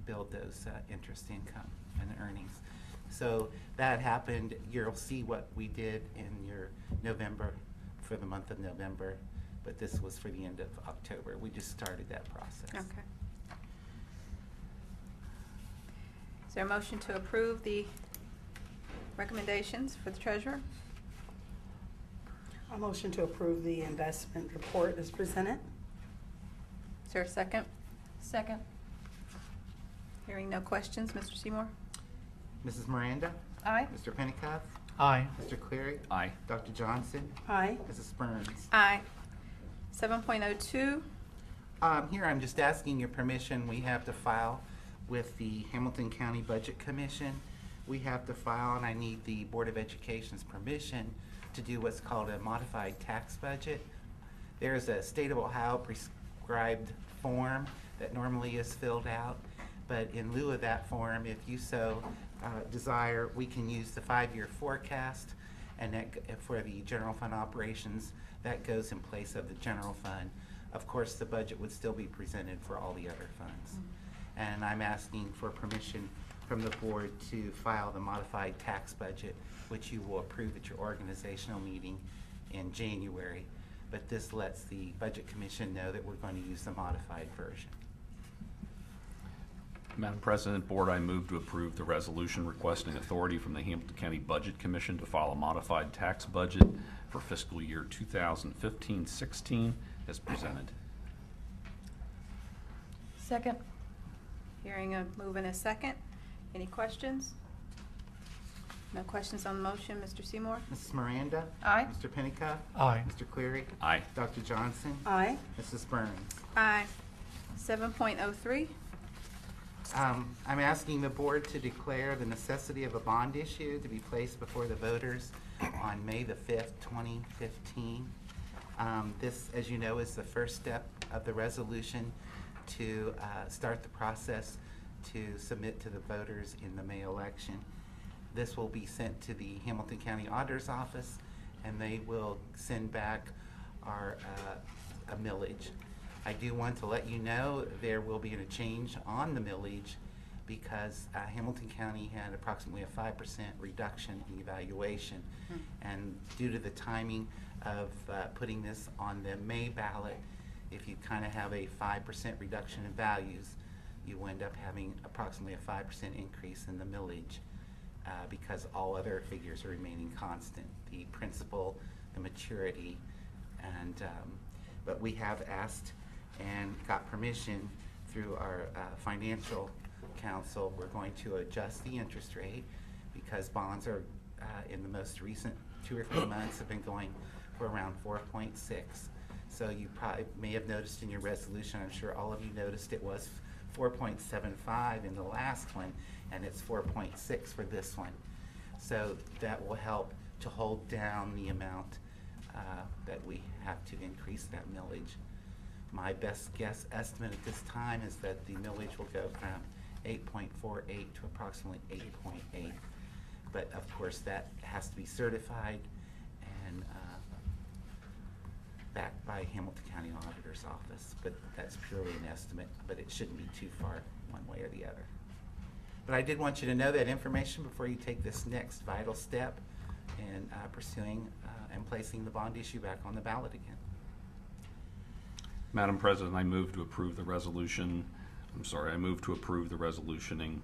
build those interest income and earnings. So that happened. You'll see what we did in your November, for the month of November, but this was for the end of October. We just started that process. Okay. Is there a motion to approve the recommendations for the treasurer? A motion to approve the investment report is presented. Is there a second? Second. Hearing no questions, Mr. Seymour? Mrs. Miranda? Aye. Mr. Pennicuff? Aye. Mr. Cleary? Aye. Dr. Johnson? Aye. Mrs. Burns? Aye. 7.02. Here I'm just asking your permission. We have to file with the Hamilton County Budget Commission. We have to file, and I need the Board of Education's permission to do what's called a modified tax budget. There's a state of Ohio prescribed form that normally is filled out, but in lieu of that form, if you so desire, we can use the 5-year forecast, and that for the general fund operations, that goes in place of the general fund. Of course, the budget would still be presented for all the other funds. And I'm asking for permission from the board to file the modified tax budget, which you will approve at your organizational meeting in January. But this lets the Budget Commission know that we're going to use the modified version. Madam President, Board, I move to approve the resolution requesting authority from the Hamilton County Budget Commission to file a modified tax budget for fiscal year 2015-16 as presented. Second. Hearing a move and a second. Any questions? No questions on the motion. Mr. Seymour? Mrs. Miranda? Aye. Mr. Pennicuff? Aye. Mr. Cleary? Aye. Dr. Johnson? Aye. Mrs. Burns? Aye. 7.03. I'm asking the board to declare the necessity of a bond issue to be placed before the voters on May the 5th, 2015. This, as you know, is the first step of the resolution to start the process to submit to the voters in the May election. This will be sent to the Hamilton County Auditor's Office, and they will send back our a millage. I do want to let you know there will be a change on the millage because Hamilton County had approximately a 5% reduction in evaluation. And due to the timing of putting this on the May ballot, if you kind of have a 5% reduction in values, you end up having approximately a 5% increase in the millage because all other figures are remaining constant, the principal, the maturity, and but we have asked and got permission through our financial counsel. We're going to adjust the interest rate because bonds are in the most recent 2 or 3 months have been going for around 4.6. So you probably may have noticed in your resolution, I'm sure all of you noticed it was 4.75 in the last one, and it's 4.6 for this one. So that will help to hold down the amount that we have to increase that millage. My best guess estimate at this time is that the millage will go from 8.48 to approximately 8.8. But of course that has to be certified and backed by Hamilton County Auditor's Office. But that's purely an estimate, but it shouldn't be too far one way or the other. But I did want you to know that information before you take this next vital step in pursuing and placing the bond issue back on the ballot again. Madam President, I move to approve the resolution. I move to approve the resolution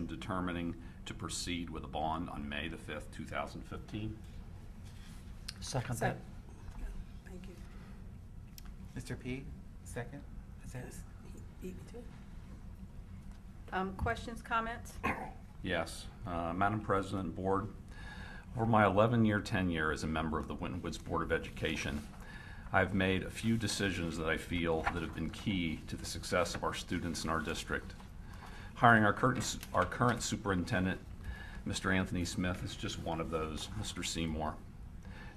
determining to proceed with a bond on May the 5th, 2015. Second that. Thank you. Mr. P, second? Is that Questions, comments? Yes. Madam President, Board, over my 11-year tenure as a member of the Winton Woods Board of Education, I've made a few decisions that I feel that have been key to the success of our students in our district. Hiring our current superintendent, Mr. Anthony Smith, is just one of those, Mr. Seymour.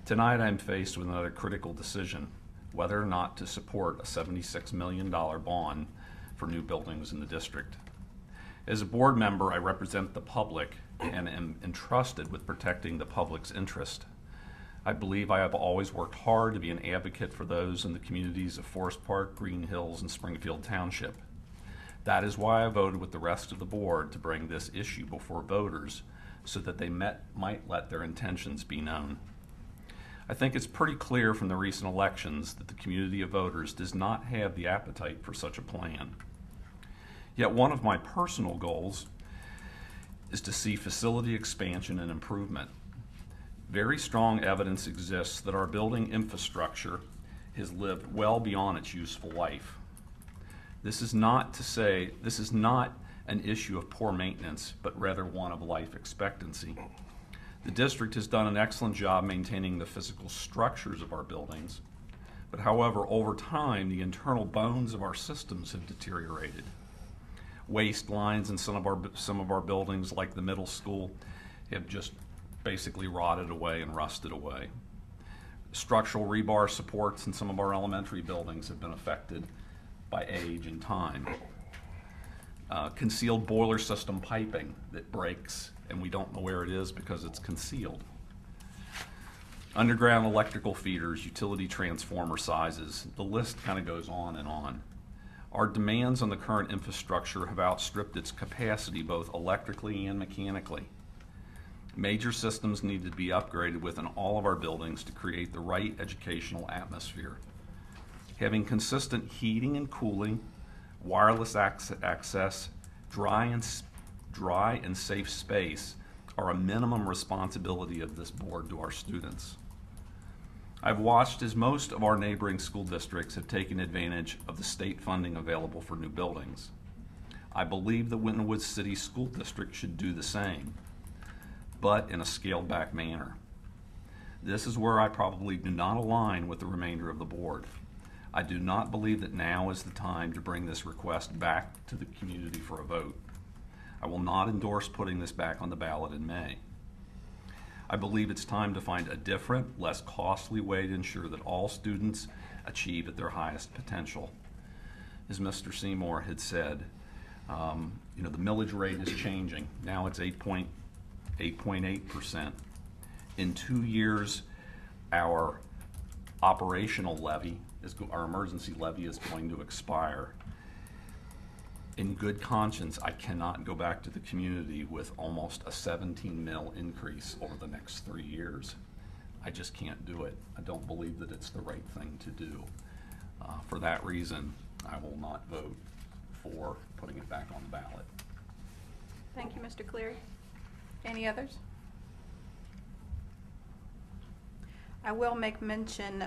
Tonight I'm faced with another critical decision, whether or not to support a $76 million bond for new buildings in the district. As a board member, I represent the public and am entrusted with protecting the public's interest. I believe I have always worked hard to be an advocate for those in the communities of Forest Park, Green Hills, and Springfield Township. That is why I voted with the rest of the board to bring this issue before voters so that they might let their intentions be known. I think it's pretty clear from the recent elections that the community of voters does not have the appetite for such a plan. Yet one of my personal goals is to see facility expansion and improvement. Very strong evidence exists that our building infrastructure has lived well beyond its useful life. This is not an issue of poor maintenance, but rather one of life expectancy. The district has done an excellent job maintaining the physical structures of our buildings, but however, over time, the internal bones of our systems have deteriorated. Waste lines in some of our buildings, like the middle school, have just basically rotted away and rusted away. Structural rebar supports in some of our elementary buildings have been affected by age and time. Concealed boiler system piping that breaks and we don't know where it is because it's concealed. Underground electrical feeders, utility transformer sizes, the list kind of goes on and on. Our demands on the current infrastructure have outstripped its capacity both electrically and mechanically. Major systems need to be upgraded within all of our buildings to create the right educational atmosphere. Having consistent heating and cooling, wireless access, dry and safe space are a minimum responsibility of this board to our students. I've watched as most of our neighboring school districts have taken advantage of the state funding available for new buildings. I believe the Winton Woods City School District should do the same, but in a scaled back manner. This is where I probably do not align with the remainder of the board. I do not believe that now is the time to bring this request back to the community for a vote. I will not endorse putting this back on the ballot in May. I believe it's time to find a different, less costly way to ensure that all students achieve at their highest potential. As Mr. Seymour had said, the millage rate is changing. Now it's 8.8%. In 2 years, our operational levy, our emergency levy is going to expire. In good conscience, I cannot go back to the community with almost a 17 mil increase over the next 3 years. I just can't do it. I don't believe that it's the right thing to do. For that reason, I will not vote for putting it back on the ballot. Thank you, Mr. Cleary. Any others? I will make mention,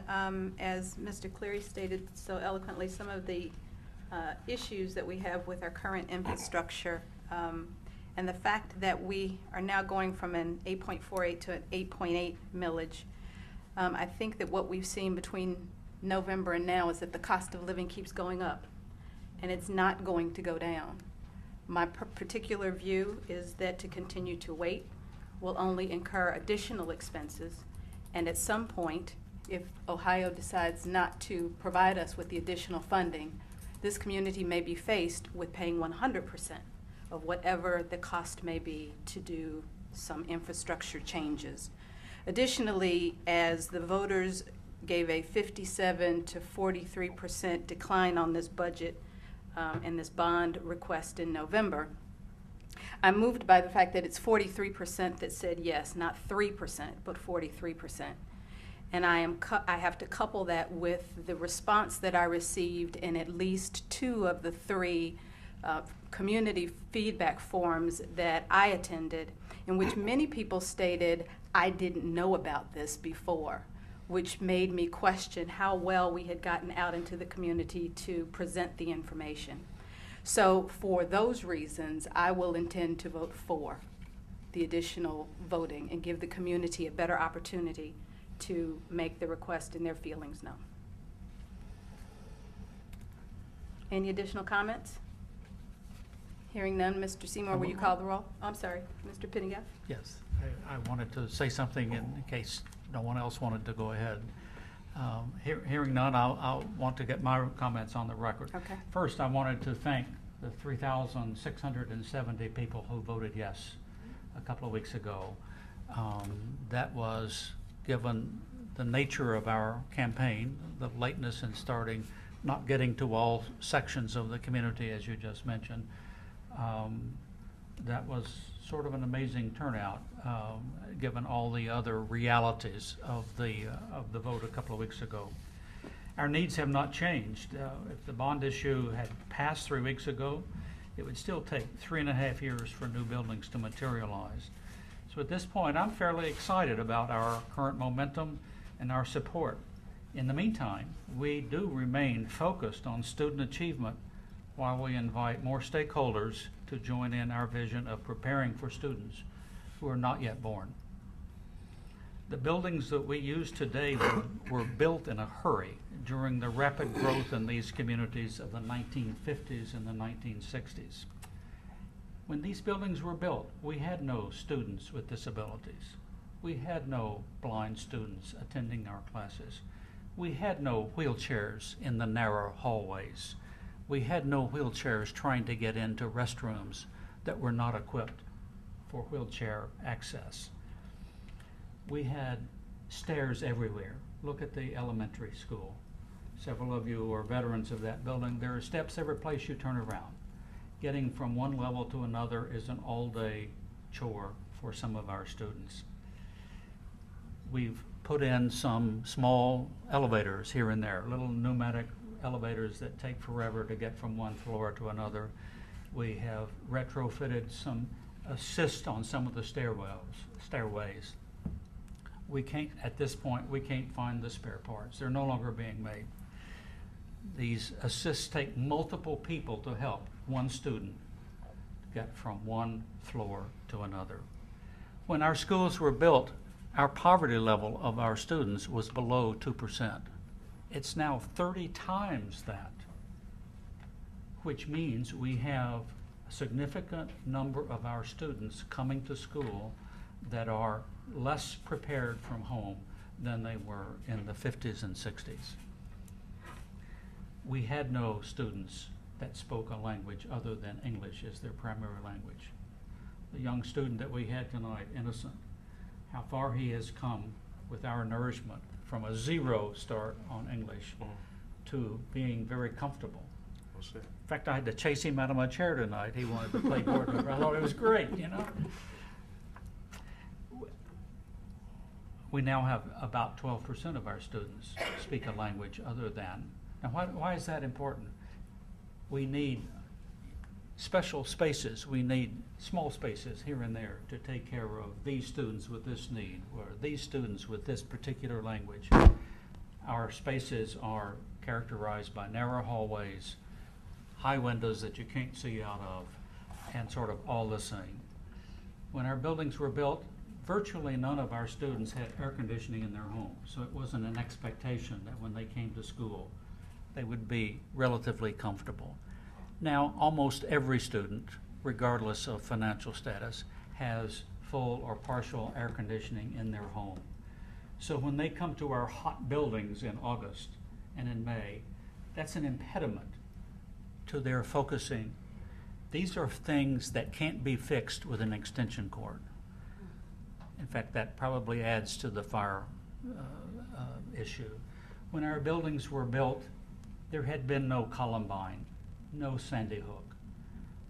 as Mr. Cleary stated so eloquently, some of the issues that we have with our current infrastructure, and the fact that we are now going from an 8.48 to an 8.8 millage. I think that what we've seen between November and now is that the cost of living keeps going up, and it's not going to go down. My particular view is that to continue to wait will only incur additional expenses, and at some point, if Ohio decides not to provide us with the additional funding, this community may be faced with paying 100% of whatever the cost may be to do some infrastructure changes. Additionally, as the voters gave a 57 to 43% decline on this budget and this bond request in November, I'm moved by the fact that it's 43% that said yes, not 3%, but 43%. And I have to couple that with the response that I received in at least 2 of the 3 community feedback forums that I attended, in which many people stated, I didn't know about this before, which made me question how well we had gotten out into the community to present the information. So for those reasons, I will intend to vote for the additional voting and give the community a better opportunity to make the request and their feelings known. Any additional comments? Hearing none, Mr. Seymour, will you call the roll? I'm sorry, Mr. Pendergast? Yes, I wanted to say something in case no one else wanted to go ahead. Hearing none, I'll want to get my comments on the record. Okay. First, I wanted to thank the 3,670 people who voted yes a couple of weeks ago. That was, given the nature of our campaign, the lateness in starting, not getting to all sections of the community, as you just mentioned, that was sort of an amazing turnout, given all the other realities of the vote a couple of weeks ago. Our needs have not changed. If the bond issue had passed 3 weeks ago, it would still take 3.5 years for new buildings to materialize. So at this point, I'm fairly excited about our current momentum and our support. In the meantime, we do remain focused on student achievement while we invite more stakeholders to join in our vision of preparing for students who are not yet born. The buildings that we use today were built in a hurry during the rapid growth in these communities of the 1950s and the 1960s. When these buildings were built, we had no students with disabilities. We had no blind students attending our classes. We had no wheelchairs in the narrow hallways. We had no wheelchairs trying to get into restrooms that were not equipped for wheelchair access. We had stairs everywhere. Look at the elementary school. Several of you are veterans of that building. There are steps every place you turn around. Getting from one level to another is an all-day chore for some of our students. We've put in some small elevators here and there, little pneumatic elevators that take forever to get from one floor to another. We have retrofitted some assist on some of the stairways. We can't, at this point, we can't find the spare parts. They're no longer being made. These assists take multiple people to help one student get from one floor to another. When our schools were built, our poverty level of our students was below 2%. It's now 30 times that, which means we have a significant number of our students coming to school that are less prepared from home than they were in the 50s and 60s. We had no students that spoke a language other than English as their primary language. The young student that we had tonight, Innocent, how far he has come with our nourishment from a 0 start on English to being very comfortable. In fact, I had to chase him out of my chair tonight. He wanted to play board member. I thought it was great, you know. We now have about 12% of our students speak a language other than. Now, why is that important? We need special spaces. We need small spaces here and there to take care of these students with this need or these students with this particular language. Our spaces are characterized by narrow hallways, high windows that you can't see out of, and sort of all listening. When our buildings were built, virtually none of our students had air conditioning in their homes, so it wasn't an expectation that when they came to school, they would be relatively comfortable. Now, almost every student, regardless of financial status, has full or partial air conditioning in their home. So when they come to our hot buildings in August and in May, that's an impediment to their focusing. These are things that can't be fixed with an extension cord. In fact, that probably adds to the fire issue. When our buildings were built, there had been no Columbine, no Sandy Hook.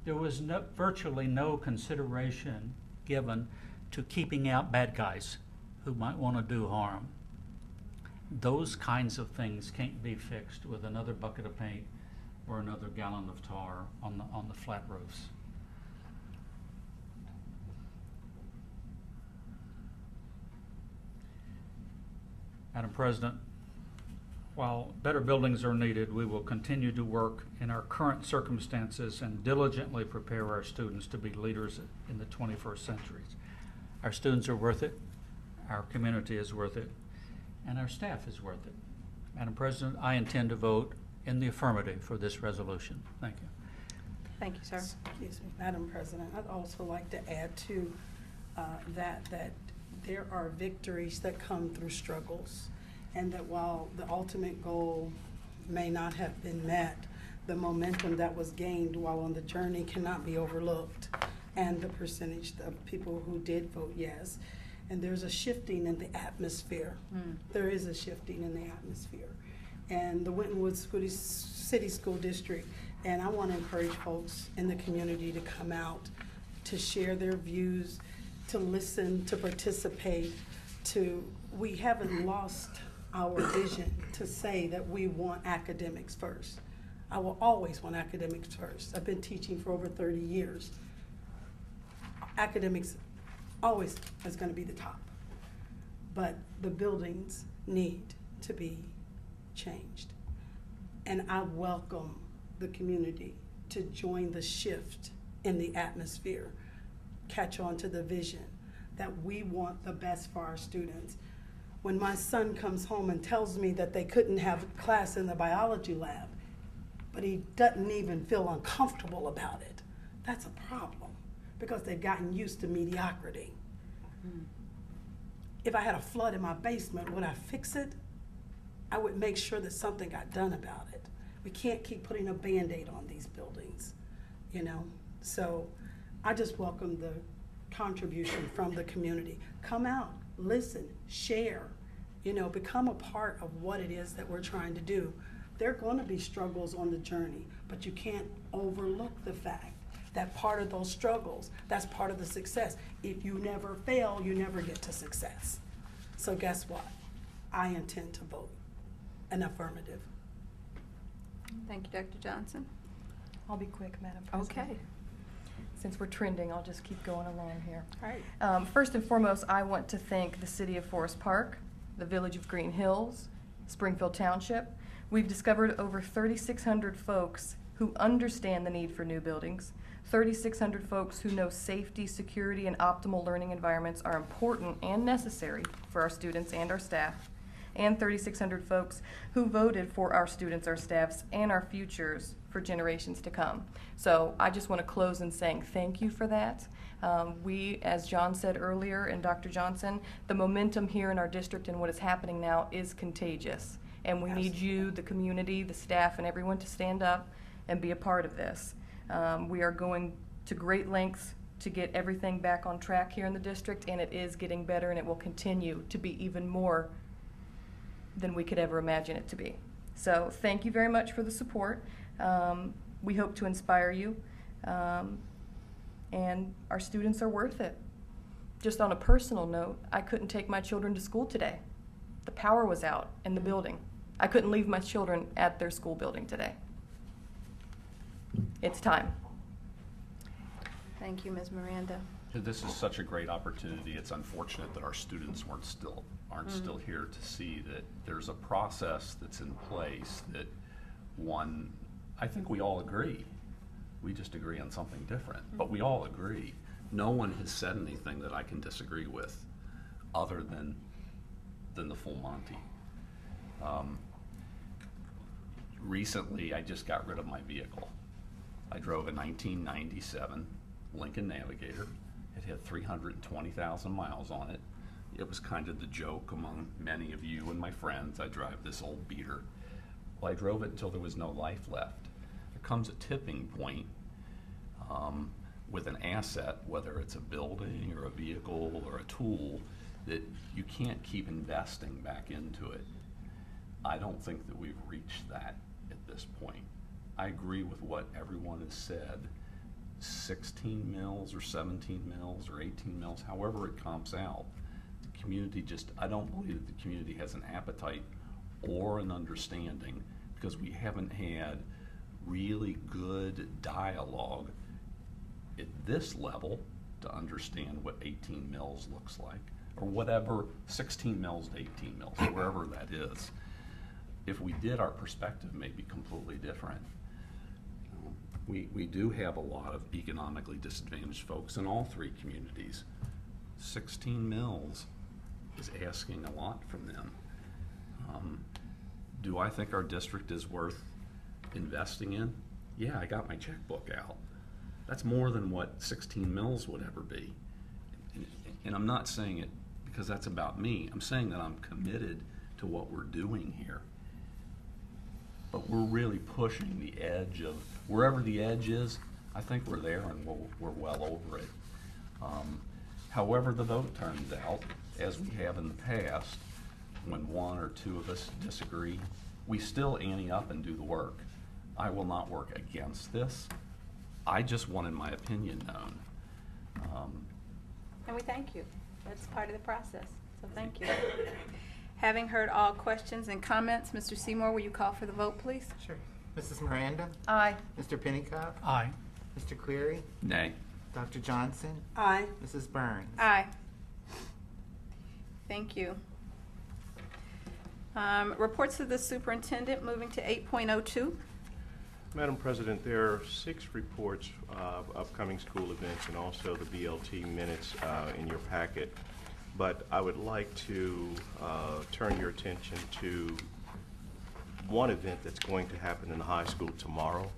there was virtually no consideration given to keeping out bad guys who might want to do harm. Those kinds of things can't be fixed with another bucket of paint or another gallon of tar on the flat roofs. Madam President, while better buildings are needed, we will continue to work in our current circumstances and diligently prepare our students to be leaders in the 21st century. Our students are worth it, our community is worth it, and our staff is worth it. Madam President, I intend to vote in the affirmative for this resolution. Thank you. Thank you, sir. Excuse me, Madam President, I'd also like to add to that there are victories that come through struggles, and that while the ultimate goal may not have been met, the momentum that was gained while on the journey cannot be overlooked, and the percentage of people who did vote yes. And there's a shifting in the atmosphere. There is a shifting in the atmosphere. And the Winton Woods City School District, and I want to encourage folks in the community to come out, to share their views, to listen, to participate, we haven't lost our vision to say that we want academics first. I will always want academics first. I've been teaching for over 30 years. Academics always is going to be the top, but the buildings need to be changed. And I welcome the community to join the shift in the atmosphere, catch on to the vision that we want the best for our students. When my son comes home and tells me that they couldn't have class in the biology lab, but he doesn't even feel uncomfortable about it, that's a problem, because they've gotten used to mediocrity. If I had a flood in my basement, would I fix it? I would make sure that something got done about it. We can't keep putting a Band-Aid on these buildings, you know? So I just welcome the contribution from the community. Come out, listen, share, you know, become a part of what it is that we're trying to do. There are going to be struggles on the journey, but you can't overlook the fact that part of those struggles, that's part of the success. If you never fail, you never get to success. So guess what? I intend to vote an affirmative. Thank you, Dr. Johnson. I'll be quick, Madam President. Okay. Since we're trending, I'll just keep going along here. All right. First and foremost, I want to thank the City of Forest Park, the Village of Green Hills, Springfield Township. We've discovered over 3,600 folks who understand the need for new buildings, 3,600 folks who know safety, security, and optimal learning environments are important and necessary for our students and our staff, and 3,600 folks who voted for our students, our staffs, and our futures for generations to come. So I just want to close in saying thank you for that. We, as John said earlier, and Dr. Johnson, the momentum here in our district and what is happening now is contagious. And we need you, the community, the staff, and everyone to stand up and be a part of this. We are going to great lengths to get everything back on track here in the district, and it is getting better, and it will continue to be even more than we could ever imagine it to be. So thank you very much for the support. We hope to inspire you, and our students are worth it. Just on a personal note, I couldn't take my children to school today. The power was out in the building. I couldn't leave my children at their school building today. It's time. Thank you, Ms. Miranda. This is such a great opportunity. It's unfortunate that our students aren't still here to see that there's a process that's in place that I think we all agree. We just agree on something different, but we all agree. No one has said anything that I can disagree with other than the full Monty. Recently, I just got rid of my vehicle. I drove a 1997 Lincoln Navigator. It had 320,000 miles on it. It was kind of the joke among many of you and my friends. I drive this old beater. Well, I drove it until there was no life left. There comes a tipping point with an asset, whether it's a building or a vehicle or a tool, that you can't keep investing back into it. I don't think that we've reached that at this point. I agree with what everyone has said. 16 mils or 17 mils or 18 mils, however it comps out, the community just, I don't believe that the community has an appetite or an understanding, because we haven't had really good dialogue at this level to understand what 18 mils looks like, or whatever, 16 mils to 18 mils, wherever that is. If we did, our perspective may be completely different. We do have a lot of economically disadvantaged folks in all three communities. 16 mils is asking a lot from them. Do I think our district is worth investing in? Yeah, I got my checkbook out. That's more than what 16 mils would ever be. And I'm not saying it because that's about me. I'm saying that I'm committed to what we're doing here. But we're really pushing the edge of, wherever the edge is, I think we're there and we're well over it. However the vote turns out, as we have in the past, when one or two of us disagree, we still ante up and do the work. I will not work against this. I just wanted my opinion known. And we thank you. That's part of the process, so thank you. Having heard all questions and comments, Mr. Seymour, will you call for the vote, please? Sure. Mrs. Miranda? Aye. Mr. Pennycup? Aye. Mr. Cleary? Nay. Dr. Johnson? Aye. Mrs. Burns? Aye. Thank you. Reports of the superintendent, moving to 8.02. Madam President, there are 6 reports of upcoming school events and also the BLT minutes in your packet. But I would like to turn your attention to one event that's going to happen in the high school tomorrow.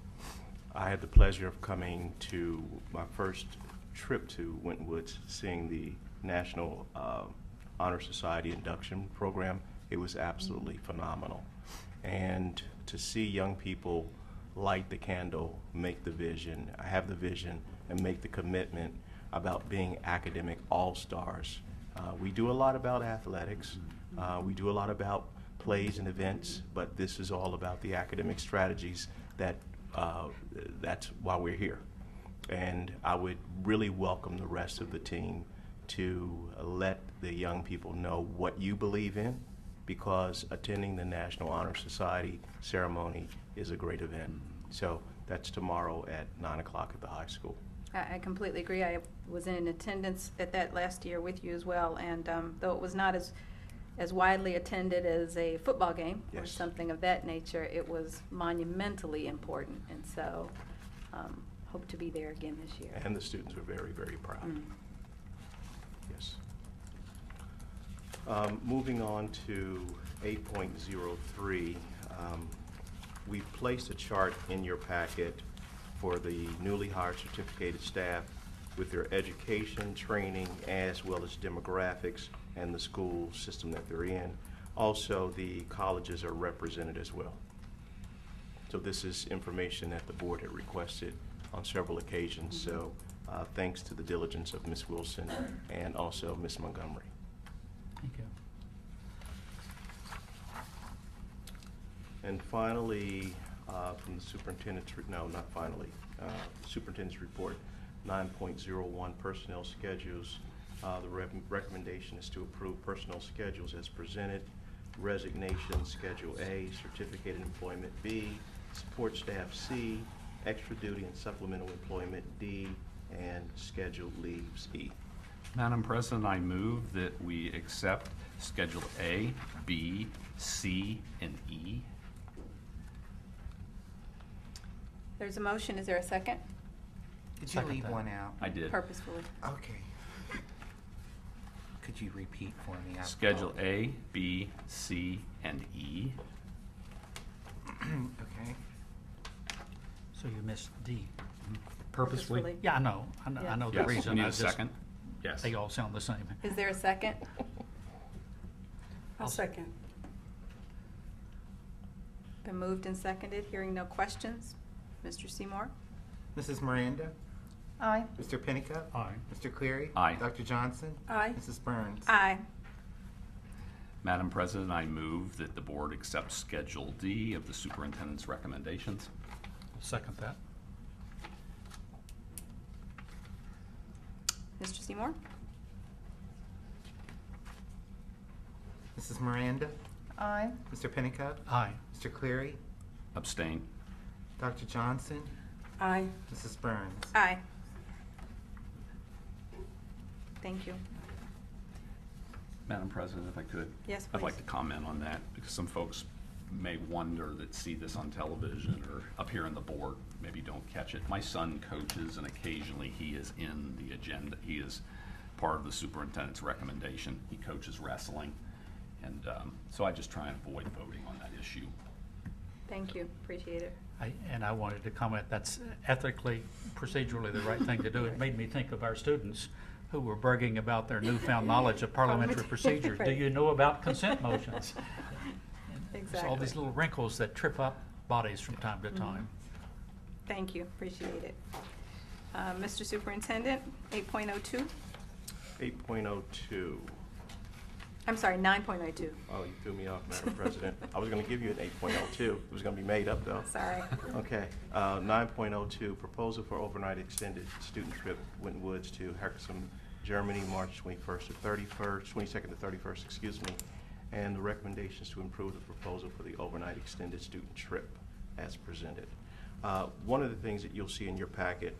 I had the pleasure of coming to my first trip to Winton Woods, seeing the National Honor Society induction program. It was absolutely phenomenal. And to see young people light the candle, make the vision, have the vision, and make the commitment about being academic all-stars. We do a lot about athletics. We do a lot about plays and events, but this is all about the academic strategies that's why we're here. And I would really welcome the rest of the team to let the young people know what you believe in, because attending the National Honor Society ceremony is a great event. So that's tomorrow at 9 o'clock at the high school. I completely agree. I was in attendance at that last year with you as well, and though it was not as widely attended as a football game or Yes. something of that nature, it was monumentally important, and so hope to be there again this year. And the students were very, very proud. Yes. Moving on to 8.03, we've placed a chart in your packet for the newly hired certificated staff with their education, training, as well as demographics and the school system that they're in. Also, the colleges are represented as well. So this is information that the board had requested on several occasions. So thanks to the diligence of Ms. Wilson and also Ms. Montgomery. Thank you. And finally, from the superintendent's, superintendent's report, 9.01 personnel schedules. The recommendation is to approve personnel schedules as presented. Resignation, Schedule A, certificated employment B, support staff C, extra duty and supplemental employment D, and scheduled leaves E. Madam President, I move that we accept Schedule A, B, C, and E. There's a motion. Is there a second? Did you leave one out? I did. Purposefully. Okay. Could you repeat for me? Schedule A, B, C, and E. Okay. So you missed D. Purposely? Yeah, I know. I know the Yes. reason. We need I a just- second? Yes. They all sound the same. Is there a second? I'll second. Been moved and seconded. Hearing no questions. Mr. Seymour? Mrs. Miranda? Aye. Mr. Pennycup? Aye. Mr. Cleary? Aye. Dr. Johnson? Aye. Mrs. Burns? Aye. Madam President, I move that the board accept Schedule D of the superintendent's recommendations. I'll second that. Mr. Seymour? Mrs. Miranda? Aye. Mr. Pennicott? Aye. Mr. Cleary? Abstain. Dr. Johnson? Aye. Mrs. Burns? Aye. Thank you. Madam President, if I could. Yes, I'd like please. to comment on that because some folks may wonder that see this on television or up here on the board, maybe don't catch it. My son coaches and occasionally he is in the agenda. He is part of the superintendent's recommendation. He coaches wrestling. And so I just try and avoid voting on that issue. Thank you. Appreciate it. I wanted to comment, that's ethically, procedurally the right thing to do. It made me think of our students who were bragging about their newfound knowledge of parliamentary procedures. Do you know about consent motions? There's all these little wrinkles that trip up bodies from time to time. Thank you. Appreciate it. Mr. Superintendent, 8.02. 8.02. I'm sorry, 9.02. Oh, you threw me off, Madam President. I was going to give you an 8.02. It was going to be made up, though. Sorry. Okay. 9.02, proposal for overnight extended student trip, Winton Woods to Hexham, Germany, March 21st to 31st, 22nd to 31st, excuse me. And the recommendations to improve the proposal for the overnight extended student trip as presented. One of the things that you'll see in your packet,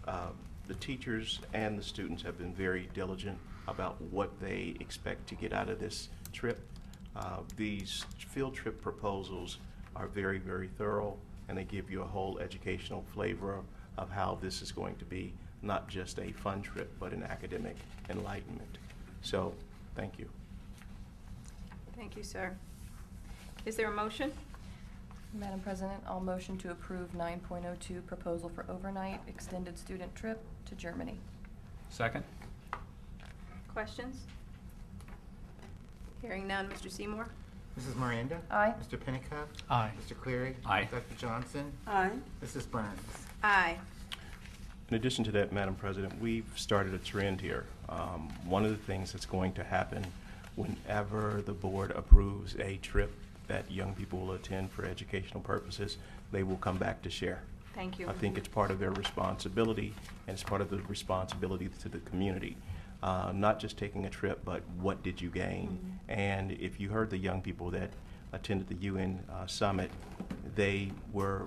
the teachers and the students have been very diligent about what they expect to get out of this trip. These field trip proposals are very, very thorough, and they give you a whole educational flavor of how this is going to be not just a fun trip, but an academic enlightenment. So, thank you. Thank you, sir. Is there a motion? Madam President, I'll motion to approve 9.02 proposal for overnight extended student trip to Germany. Second? Questions? Hearing none. Mr. Seymour? Mrs. Miranda? Aye. Mr. Pennicott? Aye. Mr. Cleary? Aye. Dr. Johnson? Aye. Mrs. Burns? Aye. In addition to that, Madam President, we've started a trend here. One of the things that's going to happen whenever the board approves a trip that young people will attend for educational purposes, they will come back to share. Thank you. I think it's part of their responsibility, and it's part of the responsibility to the community. Not just taking a trip, but what did you gain? And if you heard the young people that attended the UN summit, they were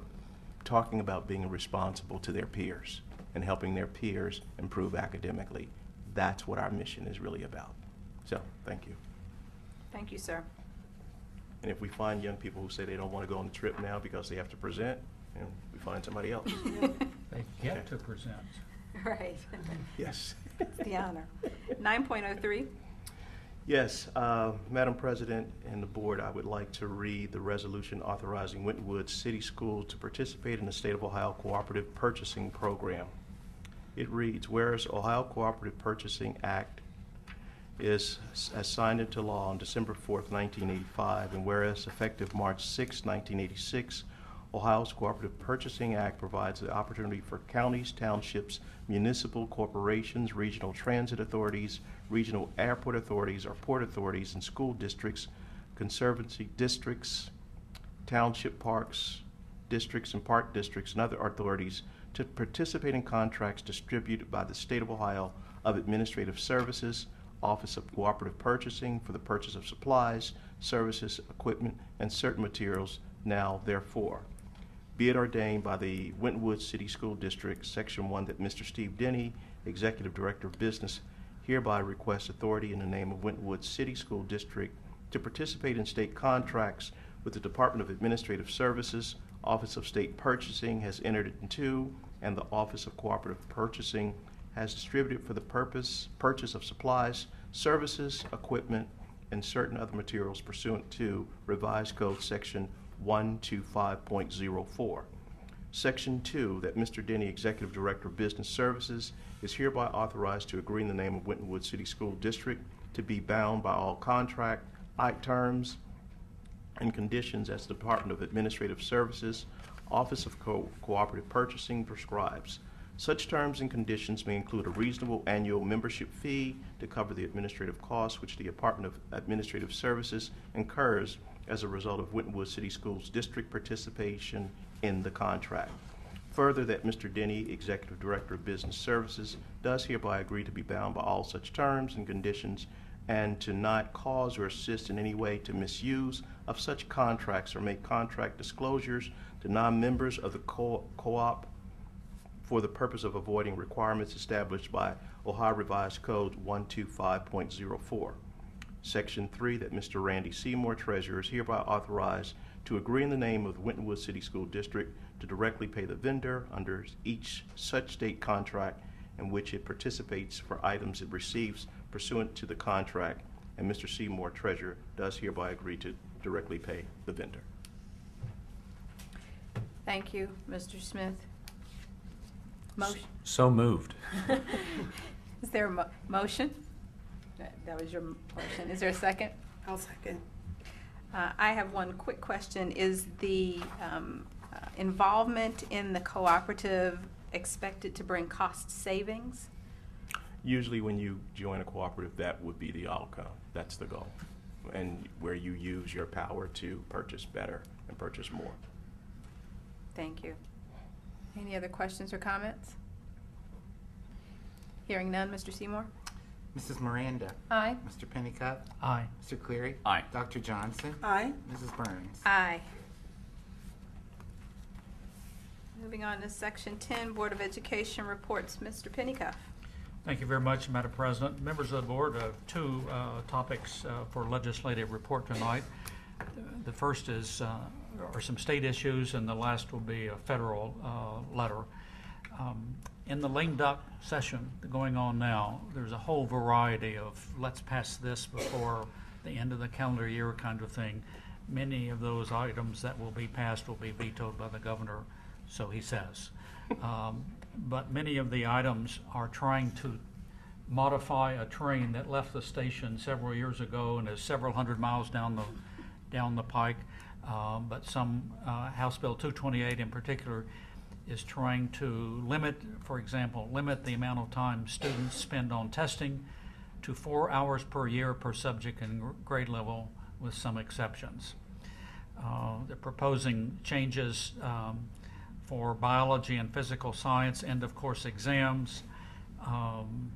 talking about being responsible to their peers and helping their peers improve academically. That's what our mission is really about. So, thank you. Thank you, sir. And if we find young people who say they don't want to go on the trip now because they have to present, and we find somebody else. They get to present. Right. Yes. It's the honor. 9.03. Yes, Madam President and the board, I would like to read the resolution authorizing Winton Woods City Schools to participate in the State of Ohio Cooperative Purchasing Program. It reads, whereas Ohio Cooperative Purchasing Act is as signed into law on December 4th, 1985, and whereas effective March 6, 1986, Ohio's Cooperative Purchasing Act provides the opportunity for counties, townships, municipal corporations, regional transit authorities, regional airport authorities or port authorities, and school districts, conservancy districts, township parks, districts and park districts, and other authorities to participate in contracts distributed by the State of Ohio of Administrative Services, Office of Cooperative Purchasing for the purchase of supplies, services, equipment, and certain materials. Now, therefore, be it ordained by the Winton Woods City School District, Section 1, that Mr. Steve Denny, Executive Director of Business, hereby requests authority in the name of Winton Woods City School District to participate in state contracts with the Department of Administrative Services, Office of State Purchasing has entered into, and the Office of Cooperative Purchasing has distributed for the purchase of supplies, services, equipment, and certain other materials pursuant to Revised Code Section 125.04. Section 2, that Mr. Denny, Executive Director of Business Services, is hereby authorized to agree in the name of Winton Woods City School District to be bound by all contract terms and conditions as the Department of Administrative Services, Office of Cooperative Purchasing prescribes. Such terms and conditions may include a reasonable annual membership fee to cover the administrative costs which the Department of Administrative Services incurs as a result of Winton Woods City Schools District participation in the contract. Further, that Mr. Denny, Executive Director of Business Services, does hereby agree to be bound by all such terms and conditions and to not cause or assist in any way to misuse of such contracts or make contract disclosures to non-members of the co-op for the purpose of avoiding requirements established by Ohio Revised Code 125.04. Section 3, that Mr. Randy Seymour, Treasurer, is hereby authorized to agree in the name of the Winton Woods City School District to directly pay the vendor under each such state contract in which it participates for items it receives pursuant to the contract, and Mr. Seymour, Treasurer, does hereby agree to directly pay the vendor. Thank you, Mr. Smith. Motion? So moved. Is there a motion? That was your motion. Is there a second? I'll second. I have one quick question. Is the involvement in the cooperative expected to bring cost savings? Usually when you join a cooperative, that would be the outcome. That's the goal. And where you use your power to purchase better and purchase more. Thank you. Any other questions or comments? Hearing none, Mr. Seymour? Mrs. Miranda. Aye. Mr. Pennycutt. Aye. Mr. Cleary. Aye. Dr. Johnson. Aye. Mrs. Burns. Aye. Moving on to Section 10, Board of Education reports. Mr. Pennycuff. Thank you very much, Madam President. Members of the board, two topics for legislative report tonight. The first is are some state issues, and the last will be a federal letter. In the lame duck session going on now, there's a whole variety of let's pass this before the end of the calendar year kind of thing. Many of those items that will be passed will be vetoed by the governor, so he says. But many of the items are trying to modify a train that left the station several years ago and is several hundred miles down the pike. But some House Bill 228 in particular is trying to limit, for example, limit the amount of time students spend on testing to 4 hours per year per subject and grade level, with some exceptions. They're proposing changes for biology and physical science end of course exams,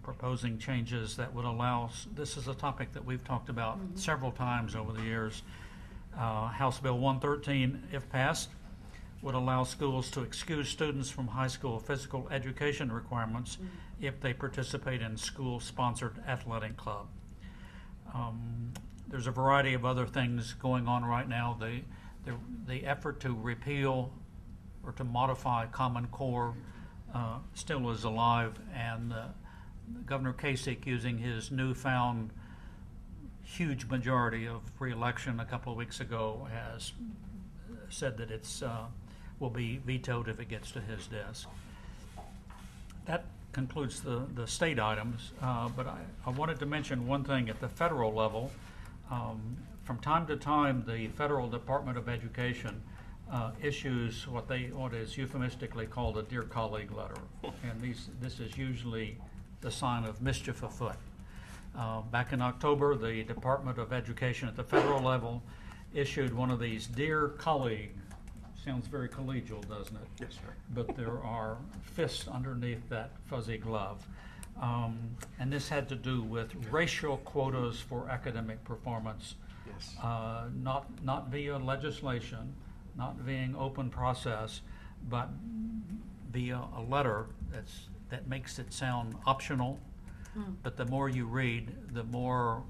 proposing changes that would allow, this is a topic that we've talked about several times over the years. House Bill 113, if passed, would allow schools to excuse students from high school physical education requirements if they participate in school-sponsored athletic club. There's a variety of other things going on right now. The effort to repeal or to modify Common Core still is alive, and Governor Kasich, using his newfound huge majority of re-election a couple of weeks ago, has said that it's will be vetoed if it gets to his desk. That concludes the state items, but I wanted to mention one thing at the federal level. From time to time, the Federal Department of Education issues what is euphemistically called a Dear Colleague letter, and this is usually the sign of mischief afoot. Back in October, the Department of Education at the federal level issued one of these Dear Colleague. Sounds very collegial, doesn't it? Yes, sir. But there are fists underneath that fuzzy glove. And this had to do with racial quotas for academic performance. Yes. Not via legislation, not via open process, but via a letter that makes it sound optional. But the more you read, the more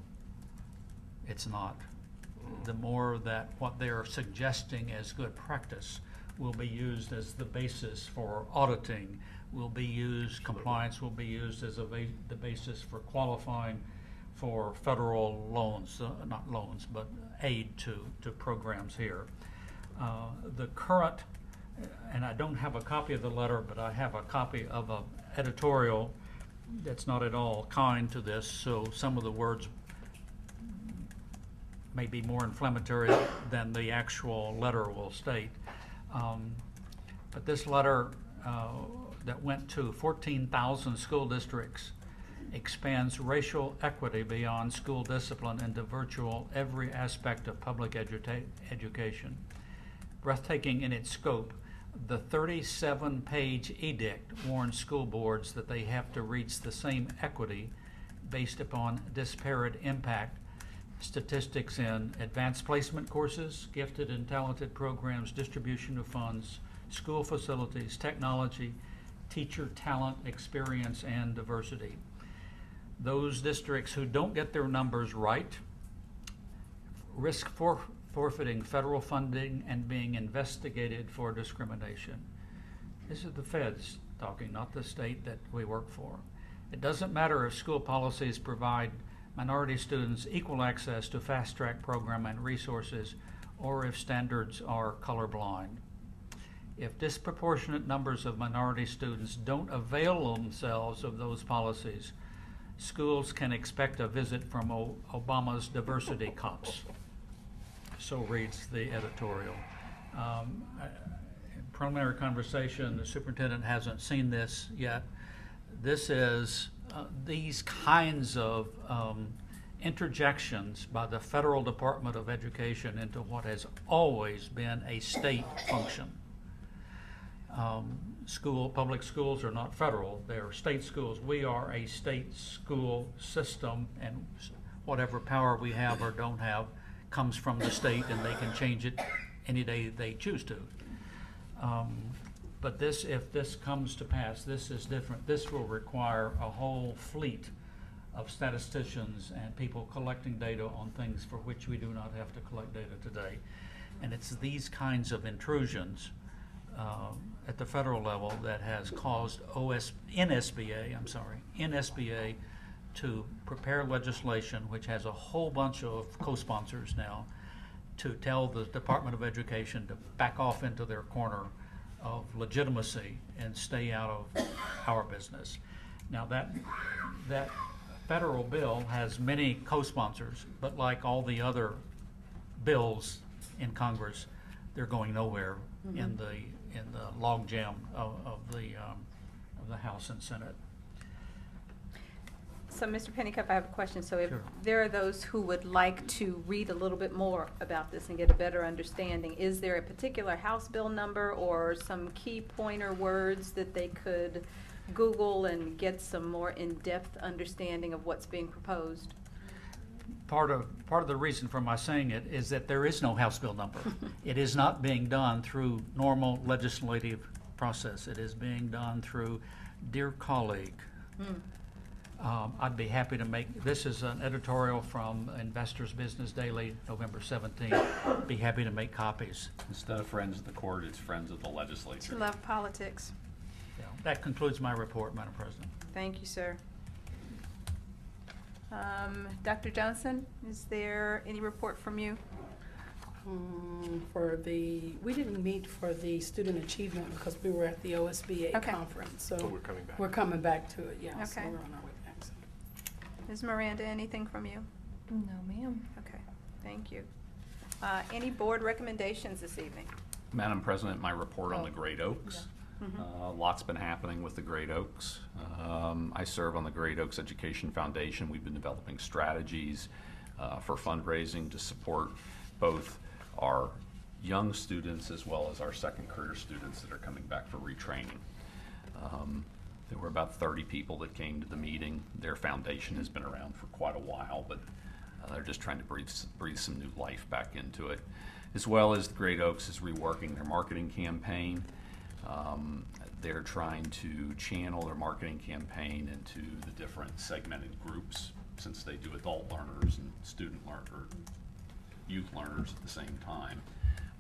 it's not. The more that what they're suggesting as good practice will be used as the basis for auditing, compliance will be used as the basis for qualifying for federal loans, not loans, but aid to programs here. The current, and I don't have a copy of the letter, but I have a copy of an editorial that's not at all kind to this, so some of the words may be more inflammatory than the actual letter will state. But this letter that went to 14,000 school districts expands racial equity beyond school discipline into virtual every aspect of public education. Breathtaking in its scope, The 37-page edict warns school boards that they have to reach the same equity based upon disparate impact statistics in advanced placement courses, gifted and talented programs, distribution of funds, school facilities, technology, teacher talent, experience, and diversity. Those districts who don't get their numbers right risk forfeiting federal funding and being investigated for discrimination. This is the feds talking, not the state that we work for. It doesn't matter if school policies provide minority students equal access to fast-track program and resources, or if standards are colorblind. If disproportionate numbers of minority students don't avail themselves of those policies, schools can expect a visit from Obama's diversity cops. So reads the editorial. In preliminary conversation, the superintendent hasn't seen this yet. This is these kinds of interjections by the Federal Department of Education into what has always been a state function. Public schools are not federal, they're state schools. We are a state school system, and whatever power we have or don't have comes from the state, and they can change it any day they choose to. But if this comes to pass, this is different. This will require a whole fleet of statisticians and people collecting data on things for which we do not have to collect data today. And it's these kinds of intrusions at the federal level that has caused NSBA to prepare legislation which has a whole bunch of co-sponsors now to tell the Department of Education to back off into their corner of legitimacy and stay out of our business. Now that federal bill has many co-sponsors, but like all the other bills in Congress, they're going nowhere in the logjam of the House and Senate. So, Mr. Pennycup, I have a question. So if Sure. there are those who would like to read a little bit more about this and get a better understanding, is there a particular House bill number or some key pointer words that they could Google and get some more in-depth understanding of what's being proposed? Part of the reason for my saying it is that there is no House bill number. It is not being done through normal legislative process. It is being done through dear colleague. I'd be happy to make, this is an editorial from Investors Business Daily, November 17th. Be happy to make copies. Instead of friends of the court, it's friends of the legislature. To love politics. Yeah. That concludes my report, Madam President. Thank you, sir. Dr. Johnson, is there any report from you? We didn't meet for the student achievement because we were at the OSBA Okay. conference. So But we're coming back. We're coming back to it, yeah. So Okay. we're on our way back. So. Ms. Miranda, anything from you? No, ma'am. Okay, thank you. Any board recommendations this evening? Madam President, my report on the Great Oaks. Lots been happening with the Great Oaks. I serve on the Great Oaks Education Foundation. We've been developing strategies for fundraising to support both our young students as well as our second career students that are coming back for retraining. There were about 30 people that came to the meeting. Their foundation has been around for quite a while, but they're just trying to breathe some new life back into it. As well as the Great Oaks is reworking their marketing campaign. They're trying to channel their marketing campaign into the different segmented groups, since they do adult learners and youth learners at the same time.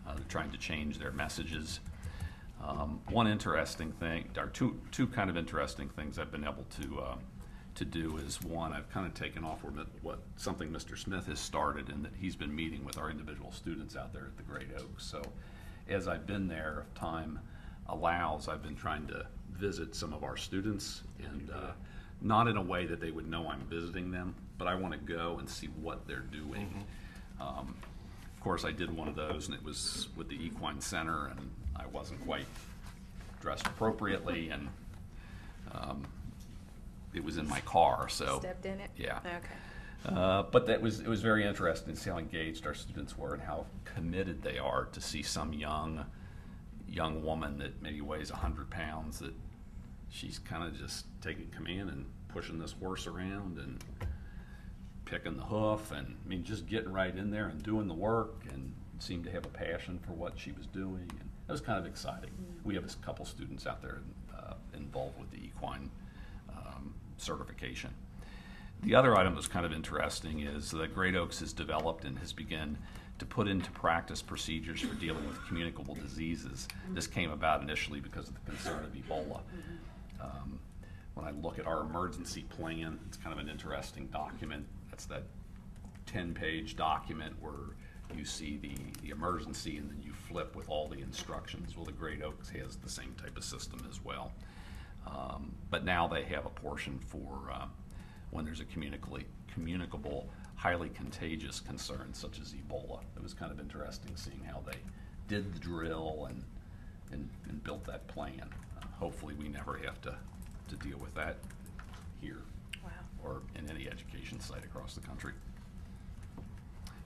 They're trying to change their messages. One interesting thing, or two kind of interesting things I've been able to do is, one, I've kind of taken off something Mr. Smith has started, and that he's been meeting with our individual students out there at the Great Oaks. So as I've been there, if time allows, I've been trying to visit some of our students, and not in a way that they would know I'm visiting them, but I want to go and see what they're doing. Of course, I did one of those, and it was with the Equine Center, and I wasn't quite dressed appropriately, and it was in my car, so. Stepped in it? Yeah. Okay. But it was very interesting to see how engaged our students were and how committed they are to see some young young woman that maybe weighs 100 pounds, that she's kind of just taking command and pushing this horse around and picking the hoof, and I mean, just getting right in there and doing the work, and seemed to have a passion for what she was doing, and it was kind of exciting. We have a couple students out there involved with the equine certification. The other item that's kind of interesting is that Great Oaks has developed and has begun to put into practice procedures for dealing with communicable diseases. This came about initially because of the concern of Ebola. When I look at our emergency plan, it's kind of an interesting document. That's that 10-page document where you see the emergency and then you flip with all the instructions. Well, the Great Oaks has the same type of system as well. But now they have a portion for when there's a communicable, highly contagious concern such as Ebola. It was kind of interesting seeing how they did the drill and built that plan. Hopefully we never have to deal with that here. Wow. Or in any education site across the country.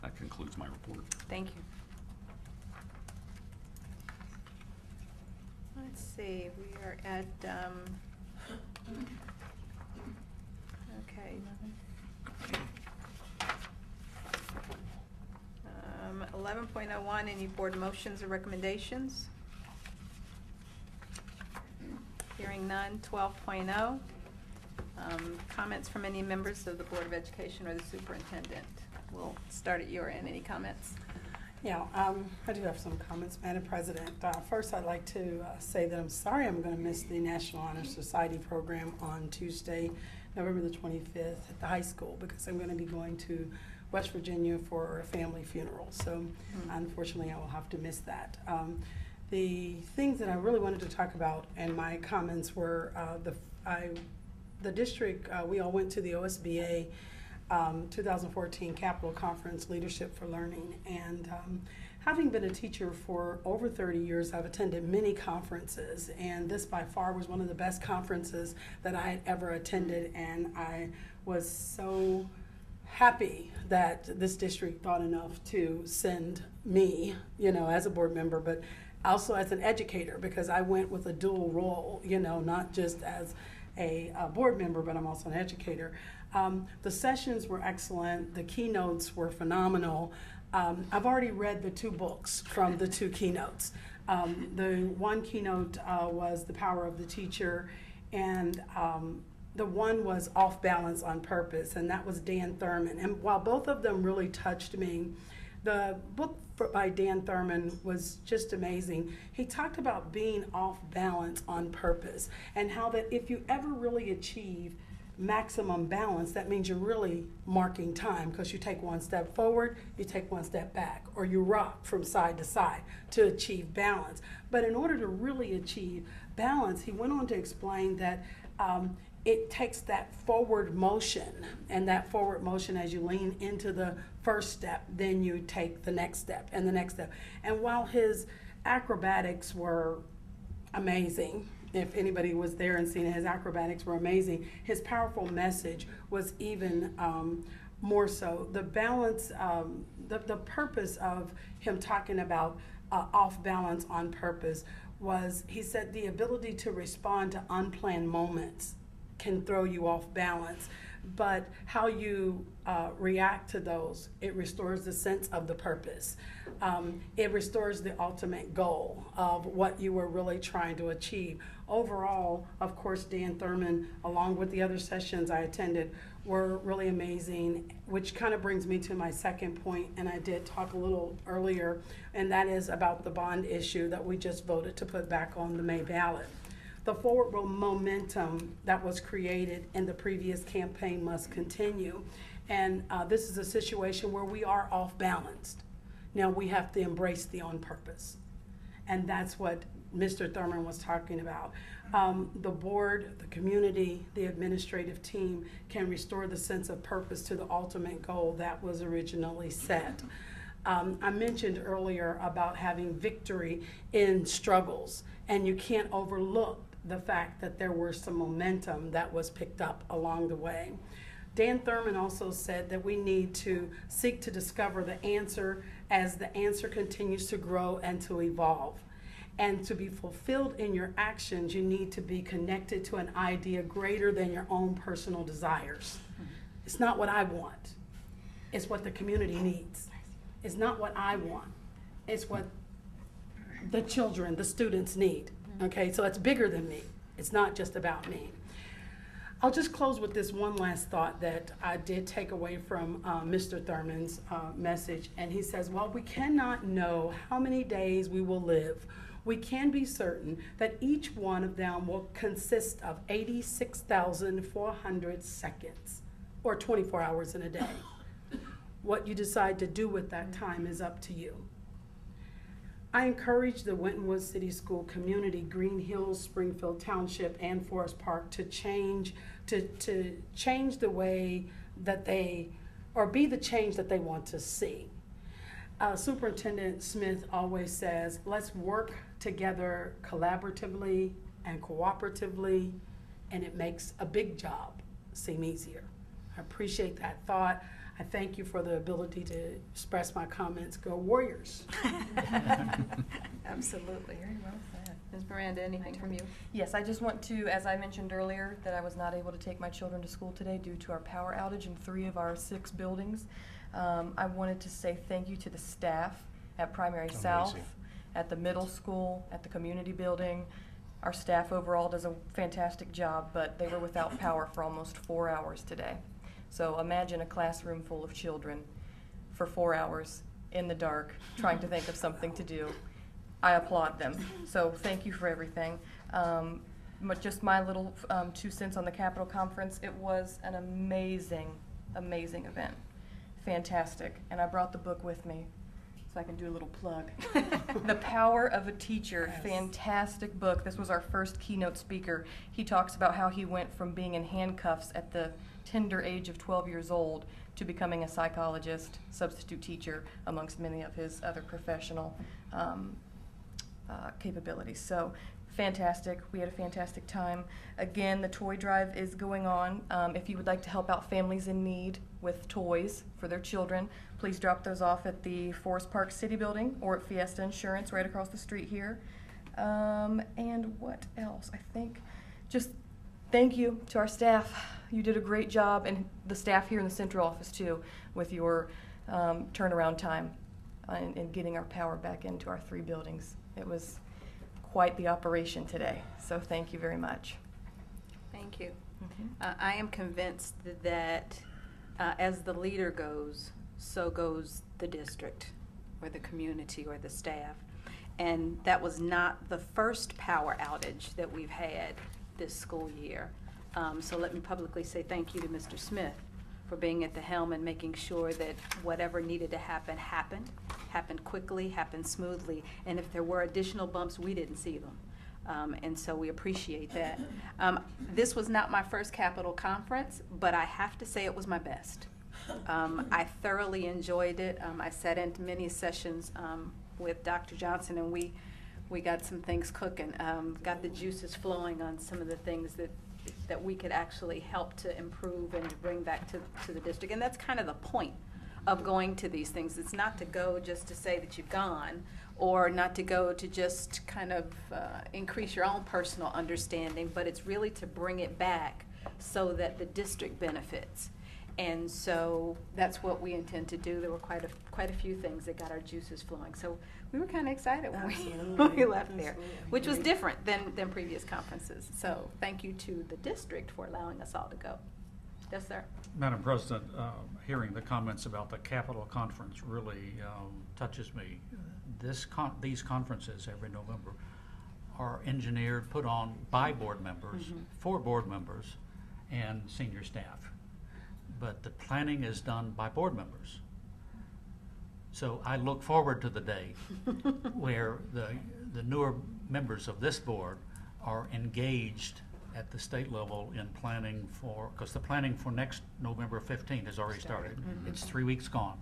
That concludes my report. Thank you. Let's see, we are at, okay. 11.01, any board motions or recommendations? Hearing none. 12.0, comments from any members of the Board of Education or the superintendent. We'll start at your end. Any comments? Yeah, I do have some comments, Madam President. First, I'd like to say that I'm sorry I'm going to miss the National Honor Society program on Tuesday, November the 25th at the high school, because I'm going to be going to West Virginia for a family funeral. So unfortunately, I will have to miss that. The things that I really wanted to talk about in my comments were the district, we all went to the OSBA 2014 Capital Conference Leadership for Learning, and having been a teacher for over 30 years, I've attended many conferences, and this by far was one of the best conferences that I had ever attended, and I was so happy that this district thought enough to send me, you know, as a board member, but also as an educator, because I went with a dual role, you know, not just as a board member, but I'm also an educator. The sessions were excellent. The keynotes were phenomenal. I've already read the 2 books from the 2 keynotes. The one keynote was The Power of the Teacher, and the one was Off Balance on Purpose, and that was Dan Thurman. And while both of them really touched me, the book by Dan Thurman was just amazing. He talked about being off balance on purpose, and how that if you ever really achieve maximum balance, that means you're really marking time, because you take one step forward, you take one step back, or you rock from side to side to achieve balance. But in order to really achieve balance, he went on to explain that it takes that forward motion, and that forward motion, as you lean into the first step, then you take the next step and the next step. And while his acrobatics were amazing, if anybody was there and seen it, his acrobatics were amazing, his powerful message was even more so. The balance, the purpose of him talking about off balance on purpose was, he said, the ability to respond to unplanned moments can throw you off balance, but how you react to those, it restores the sense of the purpose. It restores the ultimate goal of what you were really trying to achieve. Overall, of course, Dan Thurman, along with the other sessions I attended, were really amazing, which kind of brings me to my second point, and I did talk a little earlier, and that is about the bond issue that we just voted to put back on the May ballot. The forward momentum that was created in the previous campaign must continue. And this is a situation where we are off balanced. Now we have to embrace the on purpose. And that's what Mr. Thurman was talking about. The board, the community, the administrative team can restore the sense of purpose to the ultimate goal that was originally set. I mentioned earlier about having victory in struggles, and you can't overlook the fact that there were some momentum that was picked up along the way. Dan Thurman also said that we need to seek to discover the answer as the answer continues to grow and to evolve. And to be fulfilled in your actions, you need to be connected to an idea greater than your own personal desires. It's not what I want. It's what the community needs. It's not what I want. It's what the children, the students need. Okay, so it's bigger than me. It's not just about me. I'll just close with this one last thought that I did take away from Mr. Thurman's message. And he says, while we cannot know how many days we will live, we can be certain that each one of them will consist of 86,400 seconds, or 24 hours in a day. What you decide to do with that time is up to you. I encourage the Winton Woods City School community, Green Hills, Springfield Township, and Forest Park to change the way that they, or be the change that they want to see. Superintendent Smith always says, let's work together collaboratively and cooperatively, and it makes a big job seem easier. I appreciate that thought. I thank you for the ability to express my comments. Go Warriors. Absolutely. Very well said. Ms. Miranda, anything from you? Yes, I just want to, as I mentioned earlier, that I was not able to take my children to school today due to our power outage in 3 of our 6 buildings. I wanted to say thank you to the staff at Primary South, at the middle school, at the community building. Our staff overall does a fantastic job, but they were without power for almost 4 hours today. So imagine a classroom full of children for 4 hours in the dark trying to think of something to do. I applaud them. So thank you for everything. Just my little 2 cents on the Capitol Conference. It was an amazing, amazing event. Fantastic. And I brought the book with me so I can do a little plug. The Power of a Teacher. Yes. Fantastic book. This was our first keynote speaker. He talks about how he went from being in handcuffs at the tender age of 12 years old to becoming a psychologist, substitute teacher, amongst many of his other professional capabilities. So fantastic. We had a fantastic time. Again, the toy drive is going on. If you would like to help out families in need with toys for their children, please drop those off at the Forest Park City Building or at Fiesta Insurance right across the street here. And what else? I think just thank you to our staff. You did a great job, and the staff here in the central office too, with your turnaround time in getting our power back into our 3 buildings. It was quite the operation today, so thank you very much. Thank you. I am convinced that as the leader goes, so goes the district or the community or the staff. And that was not the first power outage that we've had this school year. So let me publicly say thank you to Mr. Smith for being at the helm and making sure that whatever needed to happen happened quickly, happened smoothly, and if there were additional bumps, we didn't see them. And so we appreciate that. This was not my first Capitol Conference, but I have to say it was my best. I thoroughly enjoyed it. I sat in many sessions with Dr. Johnson, and we got some things cooking, got the juices flowing on some of the things that we could actually help to improve and to bring back to the district. And that's kind of the point of going to these things. It's not to go just to say that you've gone, or not to go to just kind of increase your own personal understanding, but it's really to bring it back so that the district benefits. And so that's what we intend to do. There were quite a few things that got our juices flowing. So we were kind of excited when we left there, which was different than previous conferences. So thank you to the district for allowing us all to go. Yes, sir. Madam President, hearing the comments about the Capitol Conference really touches me. These conferences every November are engineered, put on by board members, for board members, and senior staff. But the planning is done by board members. So I look forward to the day where the newer members of this board are engaged at the state level in planning for, because the planning for next November 15th has already started. It's 3 weeks gone.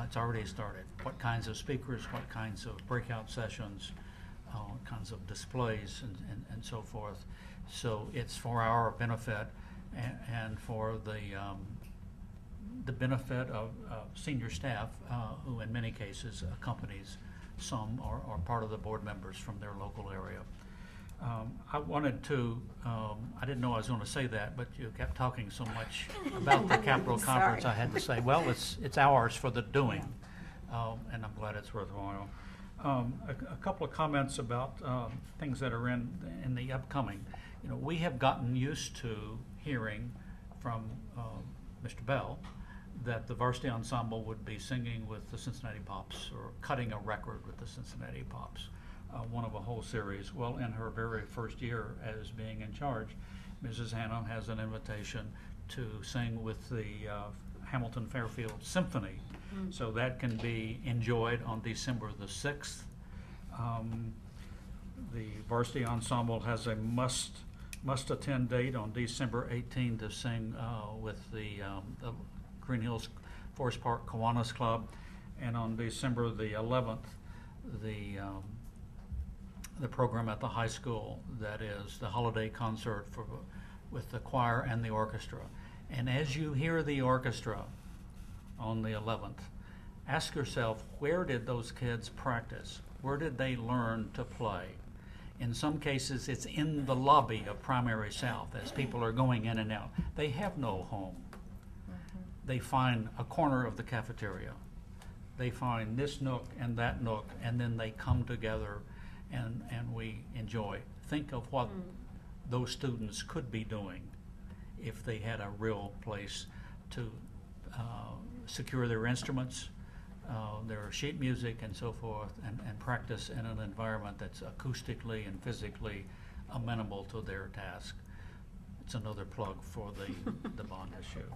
It's already started. What kinds of speakers, what kinds of breakout sessions, what kinds of displays and so forth. So it's for our benefit and for the benefit of senior staff who in many cases accompanies some are part of the board members from their local area. I wanted to, I didn't know I was going to say that, but you kept talking so much about the Capitol Conference, I had to say, well, it's ours for the doing, and I'm glad it's worthwhile. A couple of comments about things that are in the upcoming. You know, we have gotten used to hearing from Mr. Bell that the varsity ensemble would be singing with the Cincinnati Pops or cutting a record with the Cincinnati Pops. One of a whole series. Well, in her very first year as being in charge, Mrs. Hannum has an invitation to sing with the Hamilton Fairfield Symphony. So that can be enjoyed on December the 6th. The varsity ensemble has a must attend date on December 18th to sing with the Green Hills Forest Park Kiwanis Club, and on December the 11th, the program at the high school, that is the holiday concert with the choir and the orchestra. And as you hear the orchestra on the 11th, ask yourself, where did those kids practice? Where did they learn to play? In some cases, it's in the lobby of Primary South as people are going in and out. They have no home. They find a corner of the cafeteria. They find this nook and that nook, and then they come together and we enjoy. Think of what those students could be doing if they had a real place to secure their instruments, their sheet music and so forth, and practice in an environment that's acoustically and physically amenable to their task. It's another plug for the bond issue.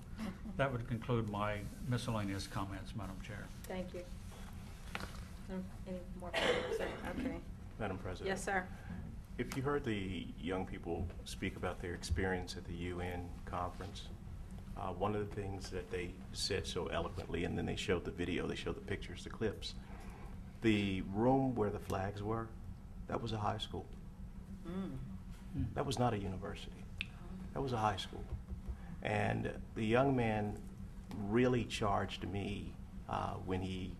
That would conclude my miscellaneous comments, Madam Chair. Thank you. Any more comments? Okay. Madam President. Yes, sir. If you heard the young people speak about their experience at the UN conference, one of the things that they said so eloquently, and then they showed the video, they showed the pictures, the clips, the room where the flags were, that was a high school. That was not a university. That was a high school. And the young man really charged me when he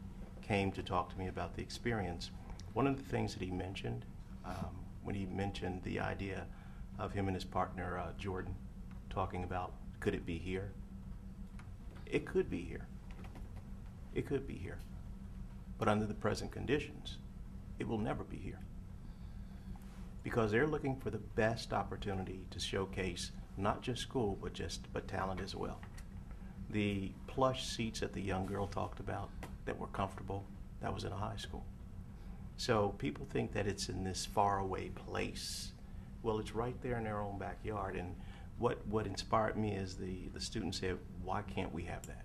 came to talk to me about the experience. One of the things that he mentioned, when he mentioned the idea of him and his partner, Jordan, talking about, could it be here? It could be here. It could be here. But under the present conditions, it will never be here. Because they're looking for the best opportunity to showcase not just school, but talent as well. The plush seats that the young girl talked about that were comfortable, that was in a high school. So people think that it's in this faraway place. Well, it's right there in their own backyard. And what inspired me is the students said, why can't we have that?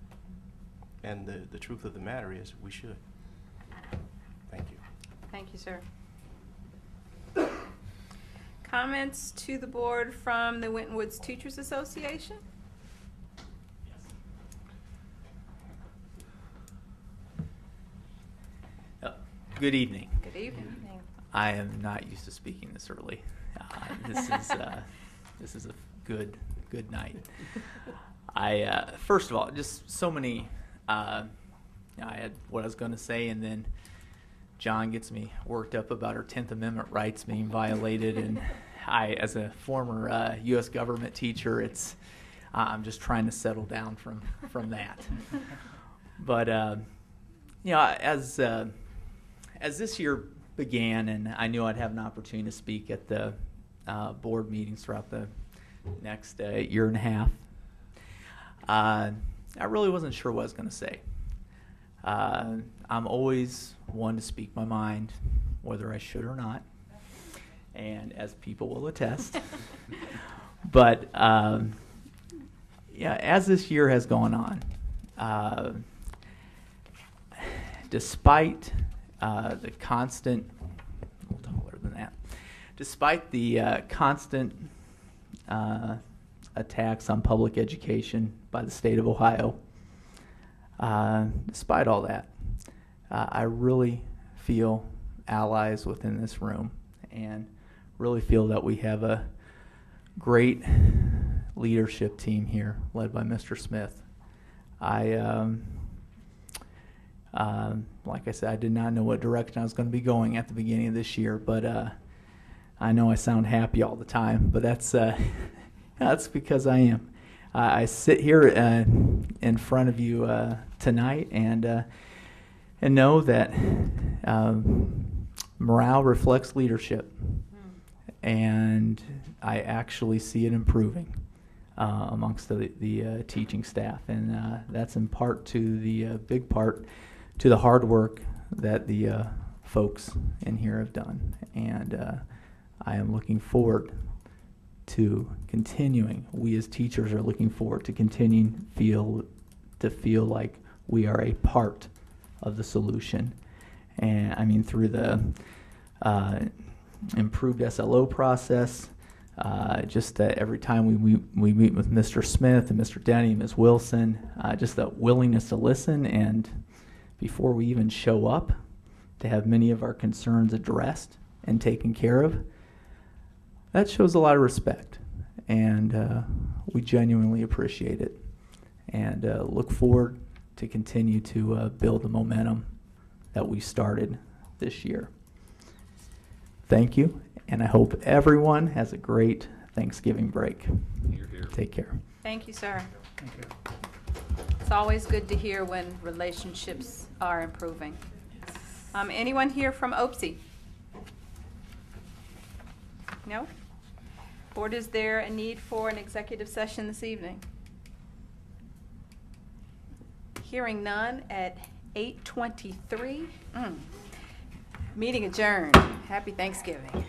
And the truth of the matter is, we should. Thank you. Thank you, sir. Comments to the board from the Winton Woods Teachers Association? Good evening. Good evening. I am not used to speaking this early. This is a good night. First of all, just so many. I had what I was going to say, and then John gets me worked up about our 10th Amendment rights being violated, and I, as a former U.S. government teacher, I'm just trying to settle down from that. But as this year began, and I knew I'd have an opportunity to speak at the board meetings throughout the next year and a half, I really wasn't sure what I was going to say. I'm always one to speak my mind, whether I should or not, and as people will attest. But as this year has gone on, despite the constant, a little taller than that, despite the constant attacks on public education by the state of Ohio, despite all that, I really feel allies within this room and really feel that we have a great leadership team here led by Mr. Smith. I Like I said, I did not know what direction I was going to be going at the beginning of this year, but I know I sound happy all the time, but that's because I am. I sit here in front of you tonight and know that morale reflects leadership, and I actually see it improving amongst the teaching staff, and that's in part to the big part to the hard work that the folks in here have done, and I am looking forward to continuing. We as teachers are looking forward to continuing to feel like we are a part of the solution, and I mean through the improved SLO process. Just that every time we meet with Mr. Smith and Mr. Denny, Ms. Wilson, just that willingness to listen, and before we even show up, to have many of our concerns addressed and taken care of. That shows a lot of respect, and we genuinely appreciate it, and look forward to continue to build the momentum that we started this year. Thank you, and I hope everyone has a great Thanksgiving break. Hear, hear. Take care. Thank you, sir. Thank you. It's always good to hear when relationships are improving. Anyone here from OPSI? No? Board, is there a need for an executive session this evening? Hearing none at 8:23. Meeting adjourned. Happy Thanksgiving.